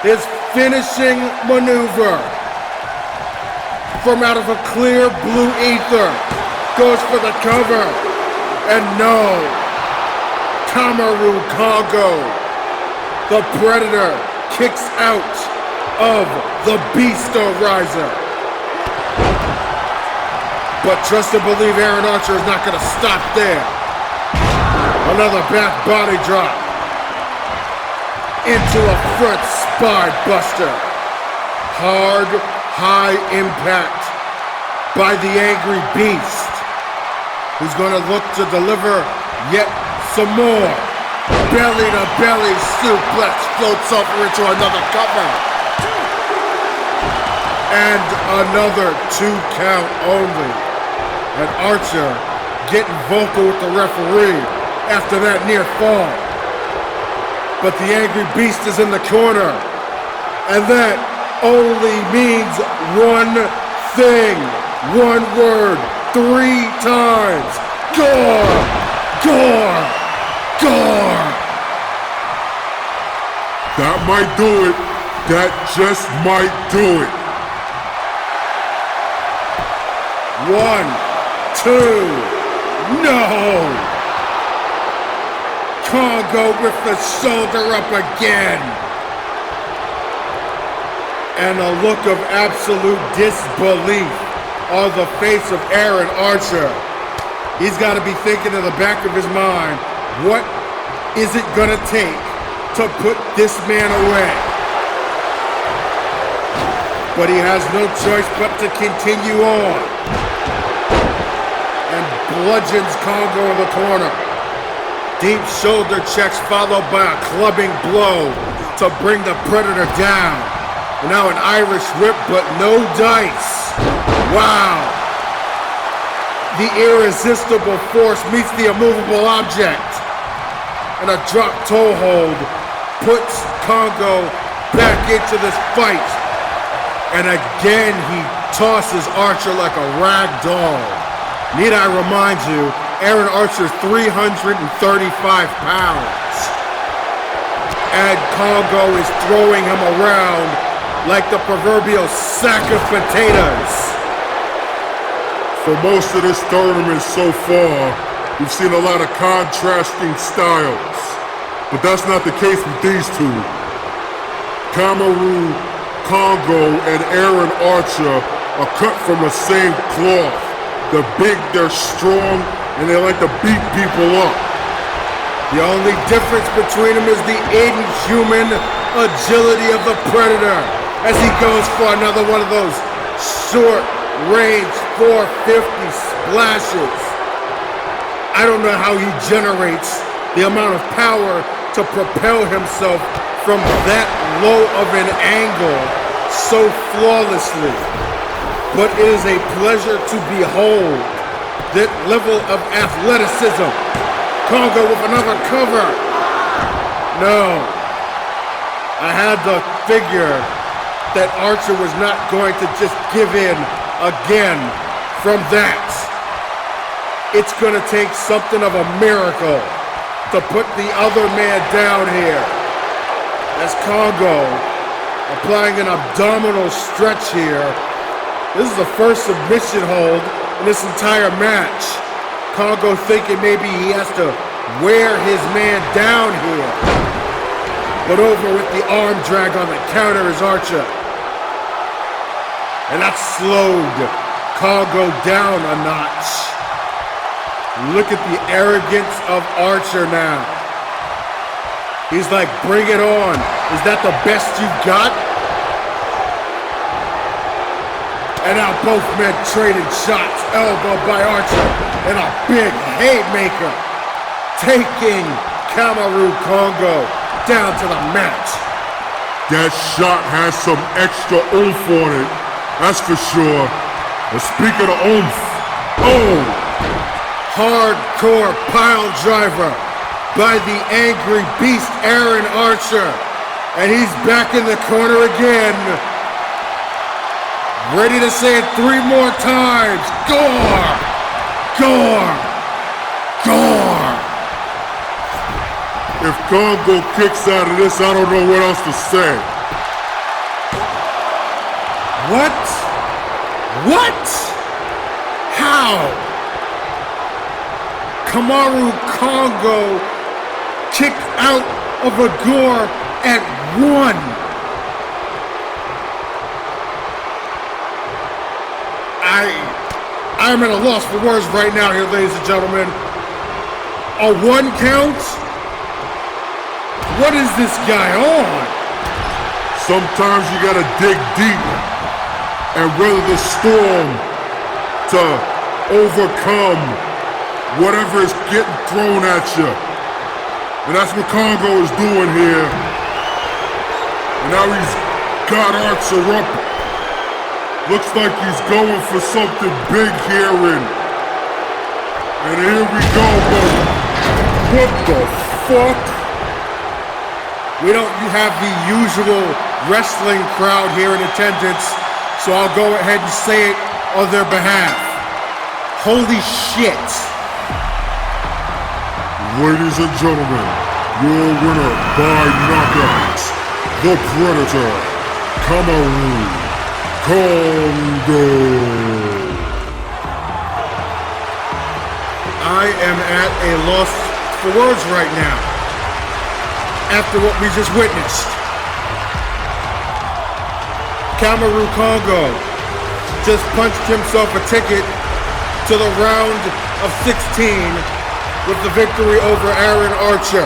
His finishing maneuver from out of a clear blue ether goes for the cover. And no, Kongo, the Predator, kicks out of the Beasto Riser. But trust and believe Aaron Archer is not going to stop there. Another back body drop into a front spine buster. Hard, high impact by the Angry Beast, who's going to look to deliver yet some more. Belly to belly suplex floats over into another cover. And another 2 count only. And Archer getting vocal with the referee after that near fall. But the Angry Beast is in the corner. And that only means one thing. One word. 3 times. Gore! Gore! Gore! That might do it. That just might do it. 1, 2, no! Kongo with the shoulder up again. And a look of absolute disbelief on the face of Aaron Archer. He's got to be thinking in the back of his mind, what is it gonna take to put this man away? But he has no choice but to continue on. And bludgeons Kongo in the corner. Deep shoulder checks followed by a clubbing blow to bring the Predator down. And now an Irish whip, but no dice. Wow. The irresistible force meets the immovable object. And a drop toe hold puts Kongo back into this fight. And again, he tosses Archer like a rag doll. Need I remind you, Aaron Archer's 335 pounds. And Kongo is throwing him around like the proverbial sack of potatoes. For most of this tournament so far, we've seen a lot of contrasting styles. But that's not the case with these two. Kamaru, Kongo, and Aaron Archer are cut from the same cloth. They're big, they're strong, and they like to beat people up. The only difference between them is the inhuman agility of the Predator as he goes for another one of those short-range 450 splashes. I don't know how he generates the amount of power to propel himself from that low of an angle so flawlessly. But it is a pleasure to behold that level of athleticism. Kongo with another cover. No. I had the figure that Archer was not going to just give in again from that. It's going to take something of a miracle to put the other man down here. As Kongo applying an abdominal stretch here. This is the first submission hold in this entire match. Kongo thinking maybe he has to wear his man down here. But over with the arm drag on the counter is Archer. And that slowed Kongo down a notch. Look at the arrogance of Archer now. He's like, bring it on. Is that the best you got? And now both men trading shots, elbow by Archer, and a big haymaker, taking Kamaru Kongo down to the mat. That shot has some extra oomph on it, that's for sure. And speaking of oomph, oh! Hardcore pile driver by the Angry Beast Aaron Archer. And he's back in the corner again. Ready to say it 3 more times. Gore! Gore! Gore! If Kongo kicks out of this, I don't know what else to say. What? What? How? Kamaru Kongo kicked out of a Gore at 1. I'm at a loss for words right now here, ladies and gentlemen. A 1 count? What is this guy on? Sometimes you gotta dig deep and weather the storm to overcome whatever is getting thrown at you. And that's what Kongo is doing here. And now he's got Archer up. Looks like he's going for something big here, and And here we go, baby. What the fuck? You have the usual wrestling crowd here in attendance, so I'll go ahead and say it on their behalf. Holy shit. Ladies and gentlemen, your winner by knockout, the Predator, Kongo. I am at a loss for words right now, after what we just witnessed. Kongo just punched himself a ticket to the round of 16 with the victory over Aaron Archer.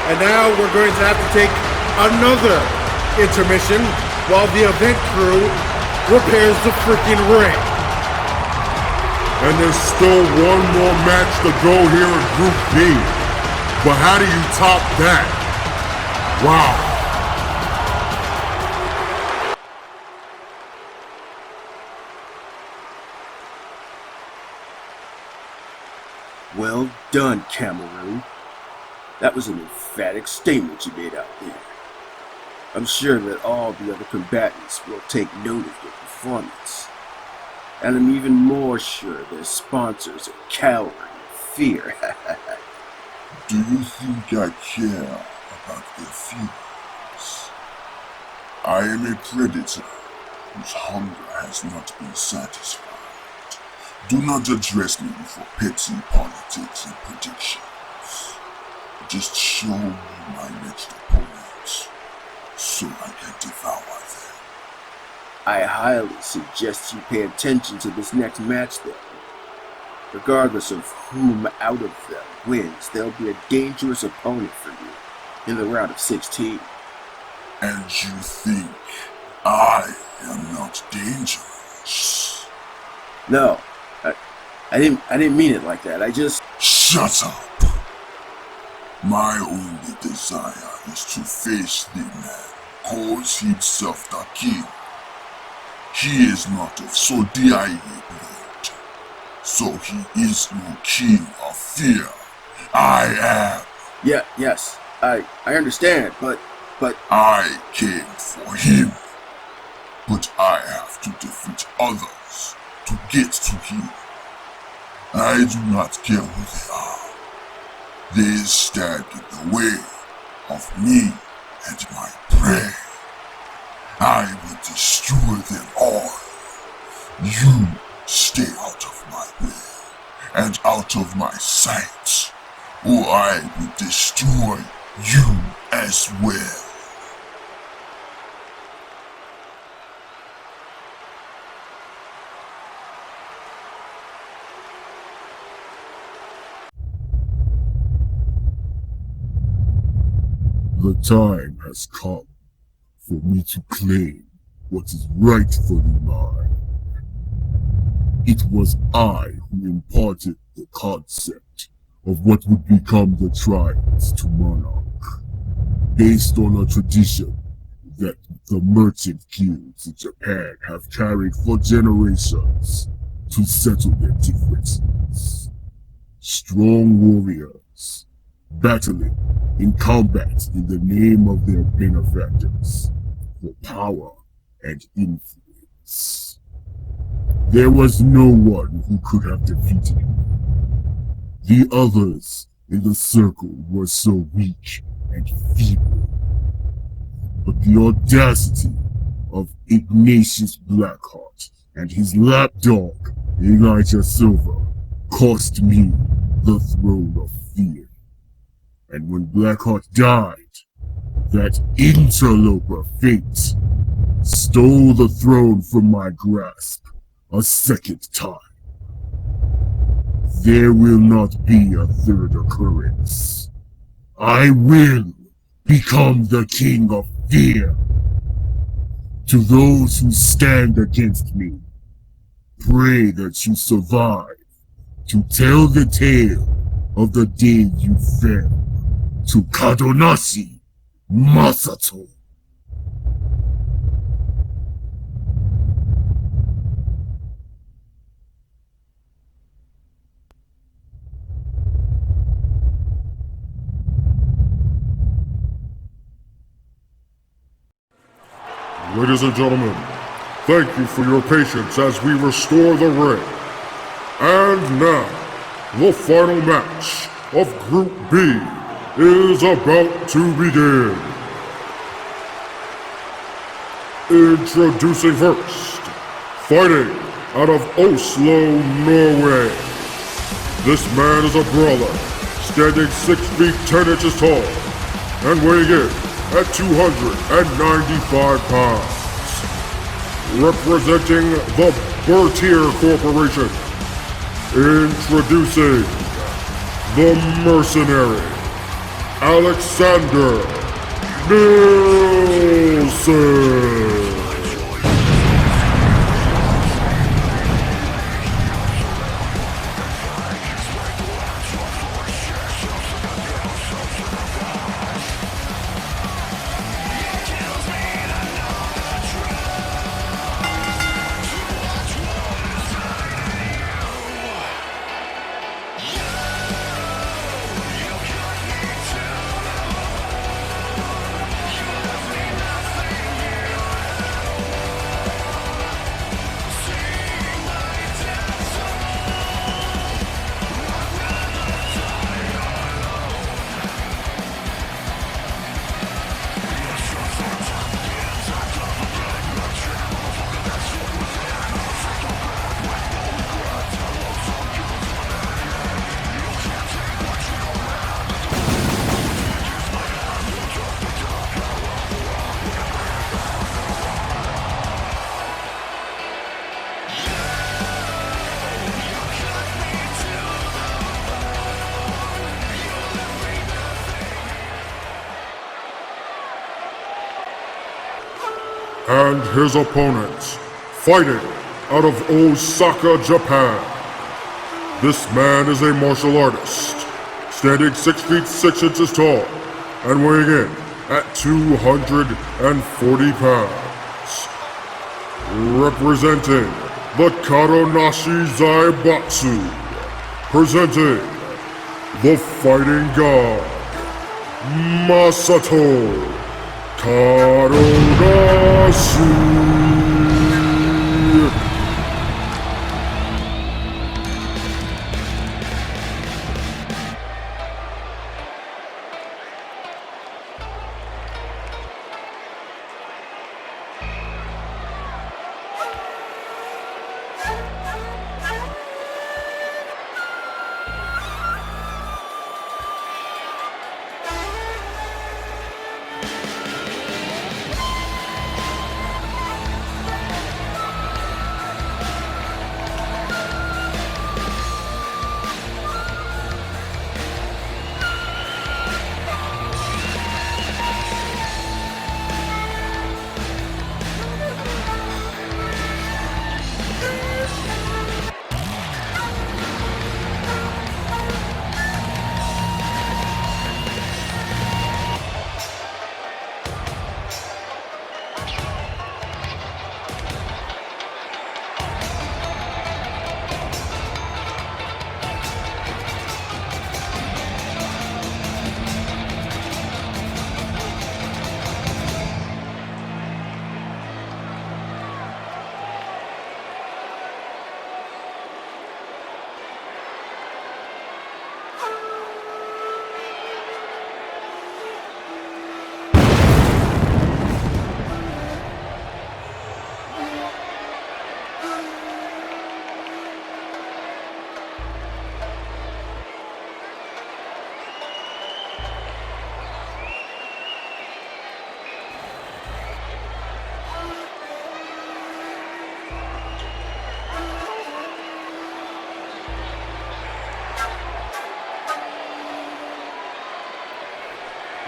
And now we're going to have to take another intermission while the event crew repairs the freaking ring. And there's still one more match to go here in Group B. But how do you top that? Wow. Well done, Cameroon. That was an emphatic statement you made out there. I'm sure that all the other combatants will take note of your performance. And I'm even more sure their sponsors are cowering in fear. Do you think I care about their feelings? I am a predator whose hunger has not been satisfied. Do not address me for petty politics and predictions. Just show me my next opponent, so I can devour them. I highly suggest you pay attention to this next match then. Regardless of whom out of them wins, there'll be a dangerous opponent for you in the round of 16. And you think I am not dangerous? No, I didn't mean it like that. I just... Shut up! My only desire is to face the man who calls himself the king. He is not of Sodiaye blood, so he is no king of fear. I am. Yes, I understand, but... I came for him, but I have to defeat others to get to him. I do not care who they are. They stand in the way of me and my prey. I will destroy them all. You stay out of my way and out of my sight, or I will destroy you as well. The time has come for me to claim what is rightfully mine. It was I who imparted the concept of what would become the tribes to Monarch, based on a tradition that the merchant guilds in Japan have carried for generations to settle their differences. Strong warriors, battling in combat in the name of their benefactors for power and influence. There was no one who could have defeated me. The others in the circle were so weak and feeble. But the audacity of Ignatius Blackheart and his lapdog, Elijah Silver, cost me the throne of fear. And when Blackheart died, that interloper fate stole the throne from my grasp a second time. There will not be a third occurrence. I will become the king of fear. To those who stand against me, pray that you survive to tell the tale of the day you fell to Kadonashi Masato. Ladies and gentlemen, thank you for your patience as we restore the ring. And now, the final match of Group B is about to begin. Introducing first, fighting out of Oslo, Norway. This man is a brawler, standing 6 feet 10 inches tall, and weighing in at 295 pounds. Representing the Bertier Corporation, introducing the mercenary, Alexander Nilssen. And his opponent, fighting out of Osaka, Japan. This man is a martial artist, standing 6 feet 6 inches tall, and weighing in at 240 pounds. Representing the Kadonashi Zaibatsu, presenting the fighting god, Masato Kadonashi.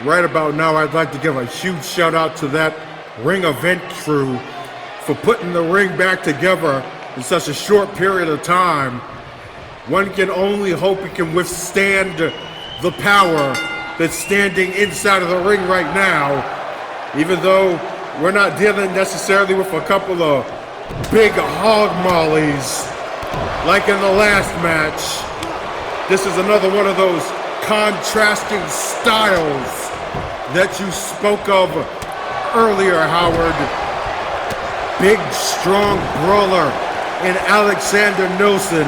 Right about now, I'd like to give a huge shout out to that ring event crew for putting the ring back together in such a short period of time. One can only hope it can withstand the power that's standing inside of the ring right now, even though we're not dealing necessarily with a couple of big hog mollies like in the last match. This is another one of those contrasting styles that you spoke of earlier, Howard. big, strong brawler in Alexander Nilssen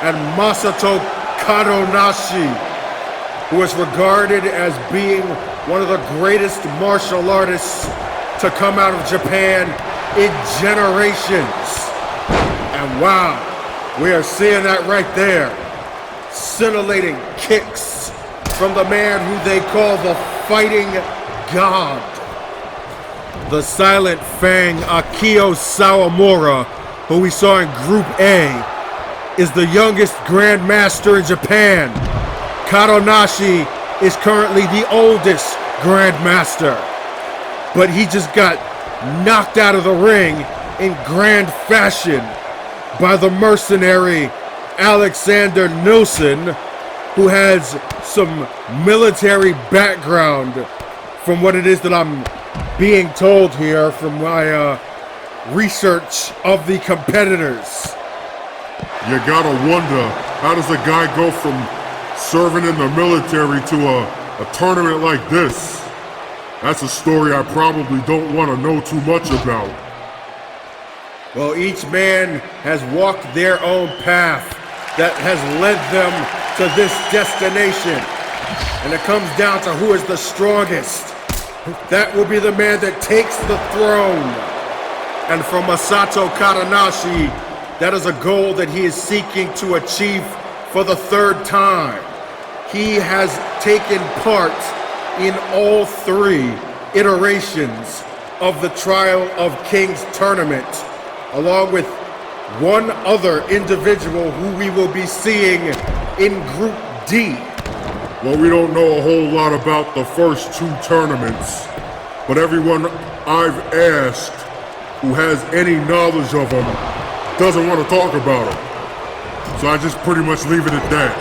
and Masato Kadonashi, who is regarded as being one of the greatest martial artists to come out of Japan in generations. And wow, we are seeing that right there. Scintillating kicks from the man who they call the Fighting God. The Silent Fang Akio Sawamura, who we saw in Group A, is the youngest Grandmaster in Japan. Kadonashi is currently the oldest Grandmaster, but he just got knocked out of the ring in grand fashion by the mercenary Alexander Nilssen, who has some military background from what it is that I'm being told here from my research of the competitors. You gotta wonder, how does a guy go from serving in the military to a tournament like this? That's a story I probably don't want to know too much about. Well, each man has walked their own path that has led them to this destination. And it comes down to who is the strongest. That will be the man that takes the throne. And for Masato Kadonashi, that is a goal that he is seeking to achieve for the third time. He has taken part in all 3 iterations of the Trial of Kings tournament, along with one other individual who we will be seeing in Group D. Well, we don't know a whole lot about the first 2 tournaments, but everyone I've asked who has any knowledge of them doesn't want to talk about them. So I just pretty much leave it at that.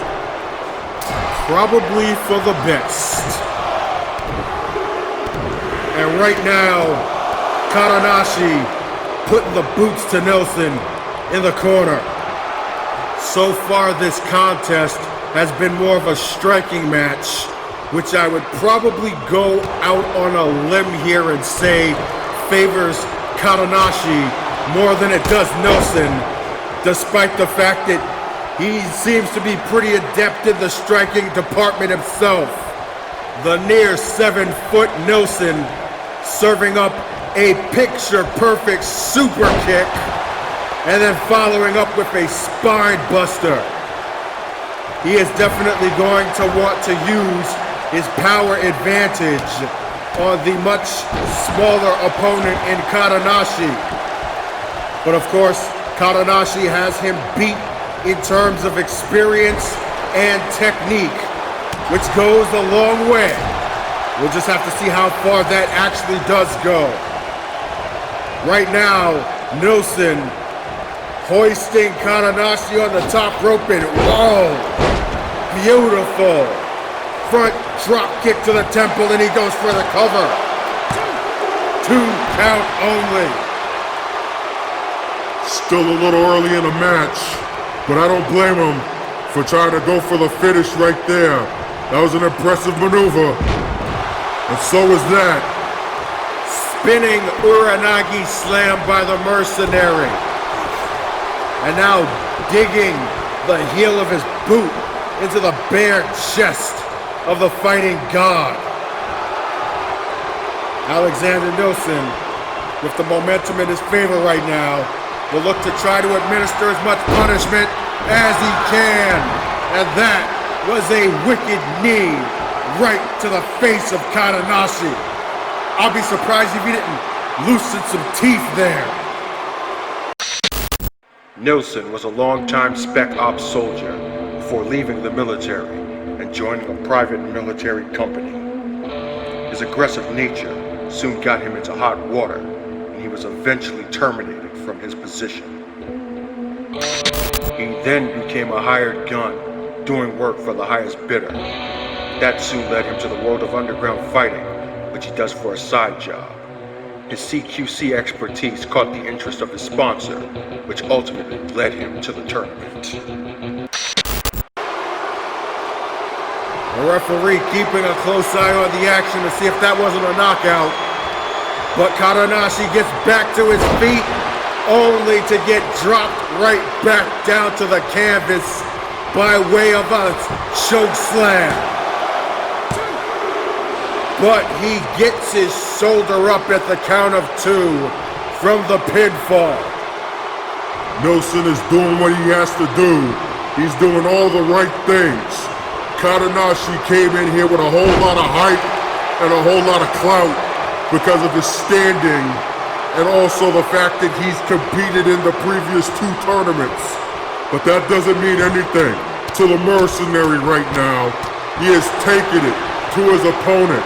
Probably for the best. And right now, Kadonashi putting the boots to Nilssen in the corner. So far, this contest has been more of a striking match, which I would probably go out on a limb here and say favors Kadonashi more than it does Nilssen, despite the fact that he seems to be pretty adept in the striking department himself. The near 7-foot Nilssen serving up a picture-perfect super kick and then following up with a spine buster. He is definitely going to want to use his power advantage on the much smaller opponent in Kadonashi. But of course, Kadonashi has him beat in terms of experience and technique, which goes a long way. We'll just have to see how far that actually does go. Right now, Nilssen hoisting Kadonashi on the top rope and whoa, beautiful. Front drop kick to the temple and he goes for the cover. 2 count only. Still a little early in the match, but I don't blame him for trying to go for the finish right there. That was an impressive maneuver. And so is that. Spinning Uranagi slam by the mercenary. And now digging the heel of his boot into the bare chest of the Fighting God. Alexander Nilssen, with the momentum in his favor right now, will look to try to administer as much punishment as he can. And that was a wicked knee right to the face of Kadonashi. I'll be surprised if he didn't loosen some teeth there. Nilssen was a long-time Spec Ops soldier before leaving the military and joining a private military company. His aggressive nature soon got him into hot water, and he was eventually terminated from his position. He then became a hired gun, doing work for the highest bidder. That soon led him to the world of underground fighting, which he does for a side job. His CQC expertise caught the interest of his sponsor, which ultimately led him to the tournament. The referee keeping a close eye on the action to see if that wasn't a knockout. But Kadonashi gets back to his feet, only to get dropped right back down to the canvas by way of a choke slam. But he gets his shoulder up at the count of 2 from the pinfall. Nilssen is doing what he has to do. He's doing all the right things. Kadonashi came in here with a whole lot of hype and a whole lot of clout because of his standing and also the fact that he's competed in the previous 2 tournaments. But that doesn't mean anything to the mercenary right now. He has taken it to his opponent.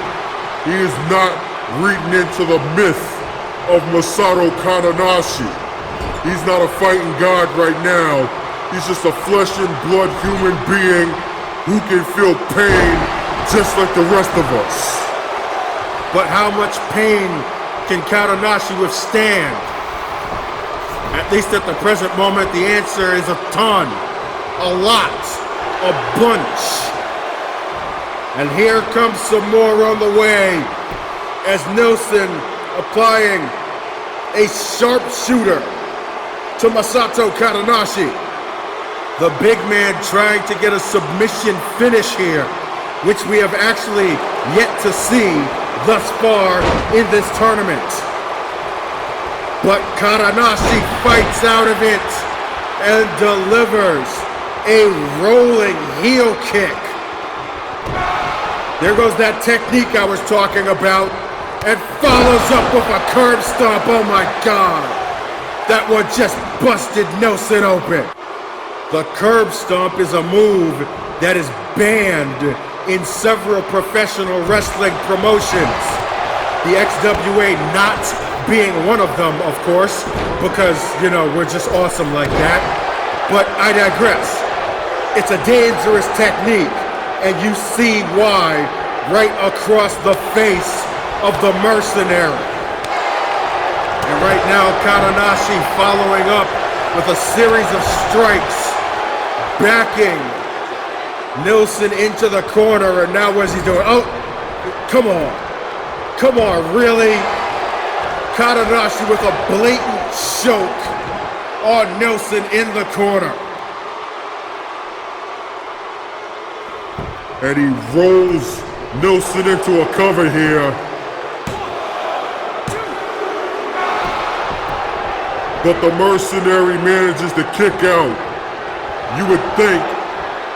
He is not reading into the myth of Masato Kadonashi. He's not a fighting god right now. He's just a flesh and blood human being who can feel pain just like the rest of us. But how much pain can Kadonashi withstand? At least at the present moment, the answer is a ton, a lot, a bunch. And here comes some more on the way as Nilssen applying a sharpshooter to Masato Kadonashi. The big man trying to get a submission finish here, which we have actually yet to see thus far in this tournament. But Kadonashi fights out of it and delivers a rolling heel kick. There goes that technique I was talking about, and follows up with a curb stomp. Oh my God. That one just busted Nilssen open. The curb stomp is a move that is banned in several professional wrestling promotions. The XWA not being one of them, of course, because, you know, we're just awesome like that. But I digress. It's a dangerous technique, and you see why right across the face of the mercenary. And right now, Kadonashi following up with a series of strikes, backing Nilssen into the corner, and now what's he doing? Oh, come on, really? Kadonashi with a blatant choke on Nilssen in the corner. And he rolls Nilssen into a cover here. But the mercenary manages to kick out. You would think,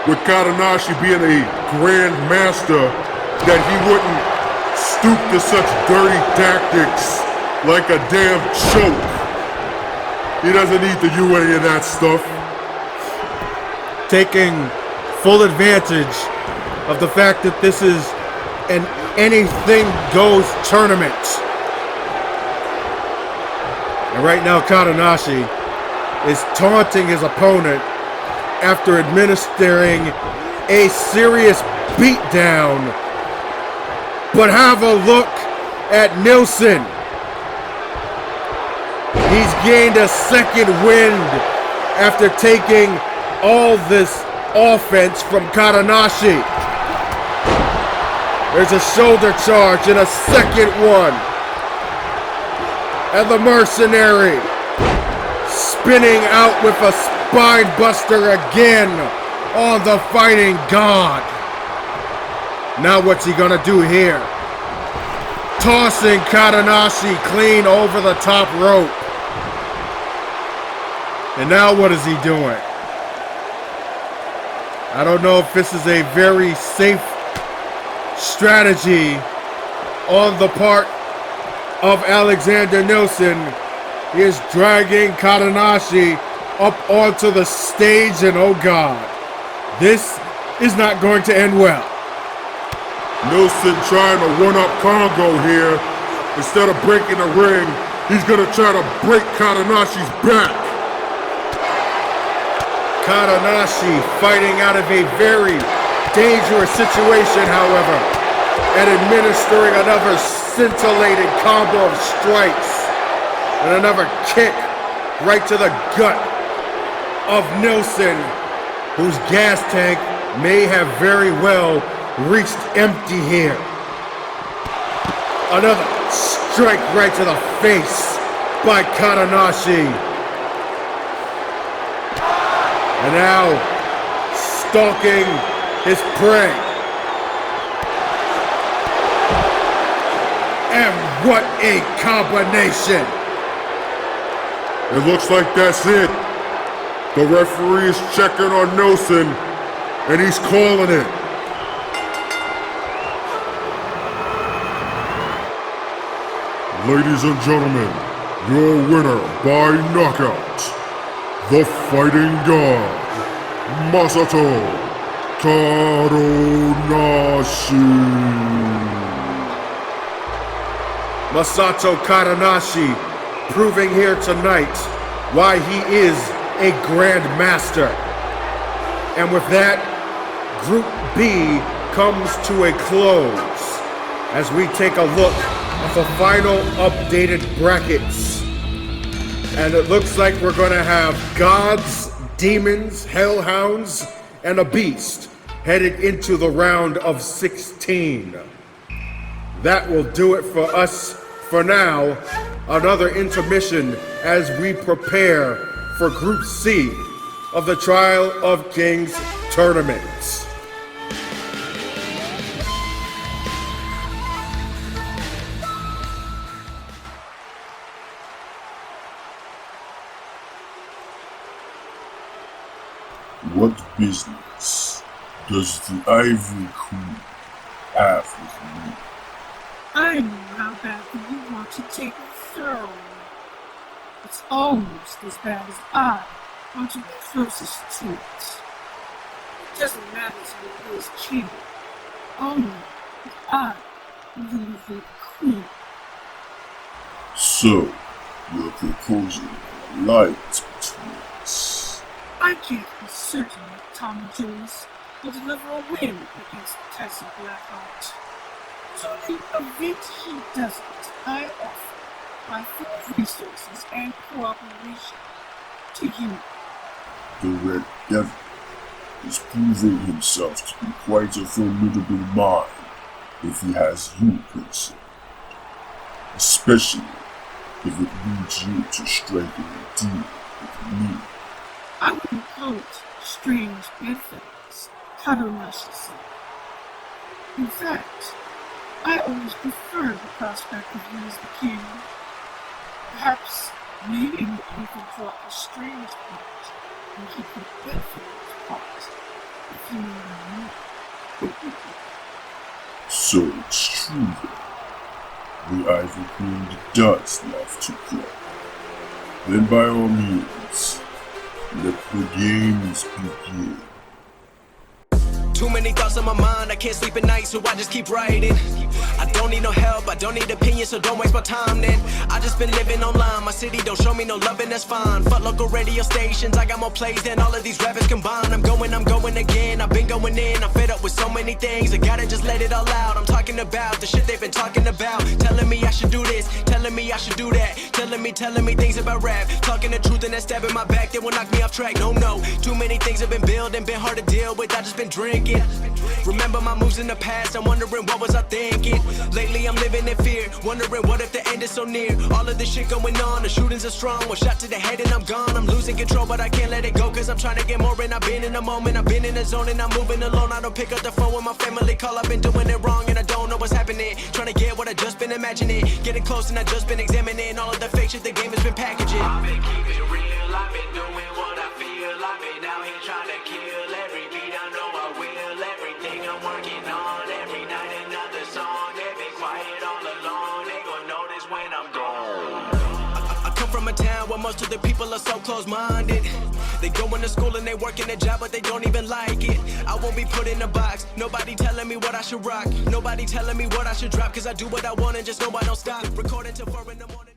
with Kadonashi being a grand master, that he wouldn't stoop to such dirty tactics like a damn choke. He doesn't need to do any of that stuff. Taking full advantage of the fact that this is an anything goes tournament. And right now, Kadonashi is taunting his opponent after administering a serious beatdown. But have a look at Nilssen. He's gained a second wind after taking all this offense from Kadonashi. There's a shoulder charge and a second one. And the mercenary spinning out with a spine buster again on the fighting god. Now what's he gonna do here? Tossing Kadonashi clean over the top rope. And now what is he doing? I don't know if this is a very safe strategy on the part of Alexander Nilssen. He is dragging Kadonashi up onto the stage, and oh God, this is not going to end well. Nilssen trying to one-up Kongo here. Instead of breaking the ring, he's gonna try to break Kadonashi's back. Kadonashi fighting out of a very dangerous situation, however, and administering another scintillating combo of strikes and another kick right to the gut of Nilssen, whose gas tank may have very well reached empty here. Another Strike right to the face by Kadonashi. And now, stalking his prey. And what a combination! It looks like that's it. The referee is checking on Nilssen, and he's calling it. Ladies and gentlemen, your winner by knockout, the fighting god, Masato Kadonashi. Masato Kadonashi proving here tonight why he is a Grand Master. And with that, Group B comes to a close as we take a look at the final updated brackets. And it looks like we're gonna have gods, demons, hellhounds, and a beast headed into the round of 16. That will do it for us for now. Another intermission as we prepare for Group C of the Trial of Kings tournament. What business does the Ivory Queen have with me? I know how badly you want to take the throne. It's almost as bad as I want to be closest to it. It doesn't matter to me who is king. Only if I will be queen. So, you're proposing an alliance between us? I can't be certain that Tommy Jonas will deliver a win against Tyson Blackheart. So in the event he doesn't, I offer my full resources and cooperation to you. The Red Devil is proving himself to be quite a formidable mind if he has you concerned. Especially if it leads you to striking a deal with me. I wouldn't call it strange bedfellows, Kadonashi said. In fact, I always prefer the prospect of you as the king. Perhaps maybe you could draw a strange punch and keep the bedfellows apart, if you know what I mean. So it's true then. The Ivory Queen does love to play. Then by all means, let the games begin. Too many thoughts on my mind, I can't sleep at night, so I just keep writing. I don't need no help, I don't need opinions, so don't waste my time then. I just been living online, my city don't show me no loving, that's fine. Fuck local radio stations, I got more plays than all of these rappers combined. I'm going again, I've been going in, I'm fed up with so many things. I gotta just let it all out, I'm talking about the shit they've been talking about. Telling me I should do this, telling me I should do that. Telling me things about rap. Talking the truth and that stab in my back, they will knock me off track, no. Too many things have been building, been hard to deal with, I just been drinking. Remember my moves in the past, I'm wondering what was I thinking. Lately I'm living in fear, wondering what if the end is so near. All of this shit going on, the shootings are strong. One shot to the head and I'm gone. I'm losing control but I can't let it go, cause I'm trying to get more. And I've been in the moment, I've been in the zone, and I'm moving alone. I don't pick up the phone when my family call, I've been doing it wrong and I don't know what's happening. Trying to get what I just been imagining, getting close and I just been examining all of the fake shit the game has been packaging. I've been keeping it real, I've been doing what I feel. I've been out here trying to kill every beat, I know I will. Everything I'm working on, every night another song. They be quiet all alone, they gon' notice when I'm gone. I come from a town where most of the people are so close-minded. They go into school and they work in a job but they don't even like it. I won't be put in a box, nobody telling me what I should rock. Nobody telling me what I should drop, cause I do what I want and just know I don't stop. Recording till 4 in the morning.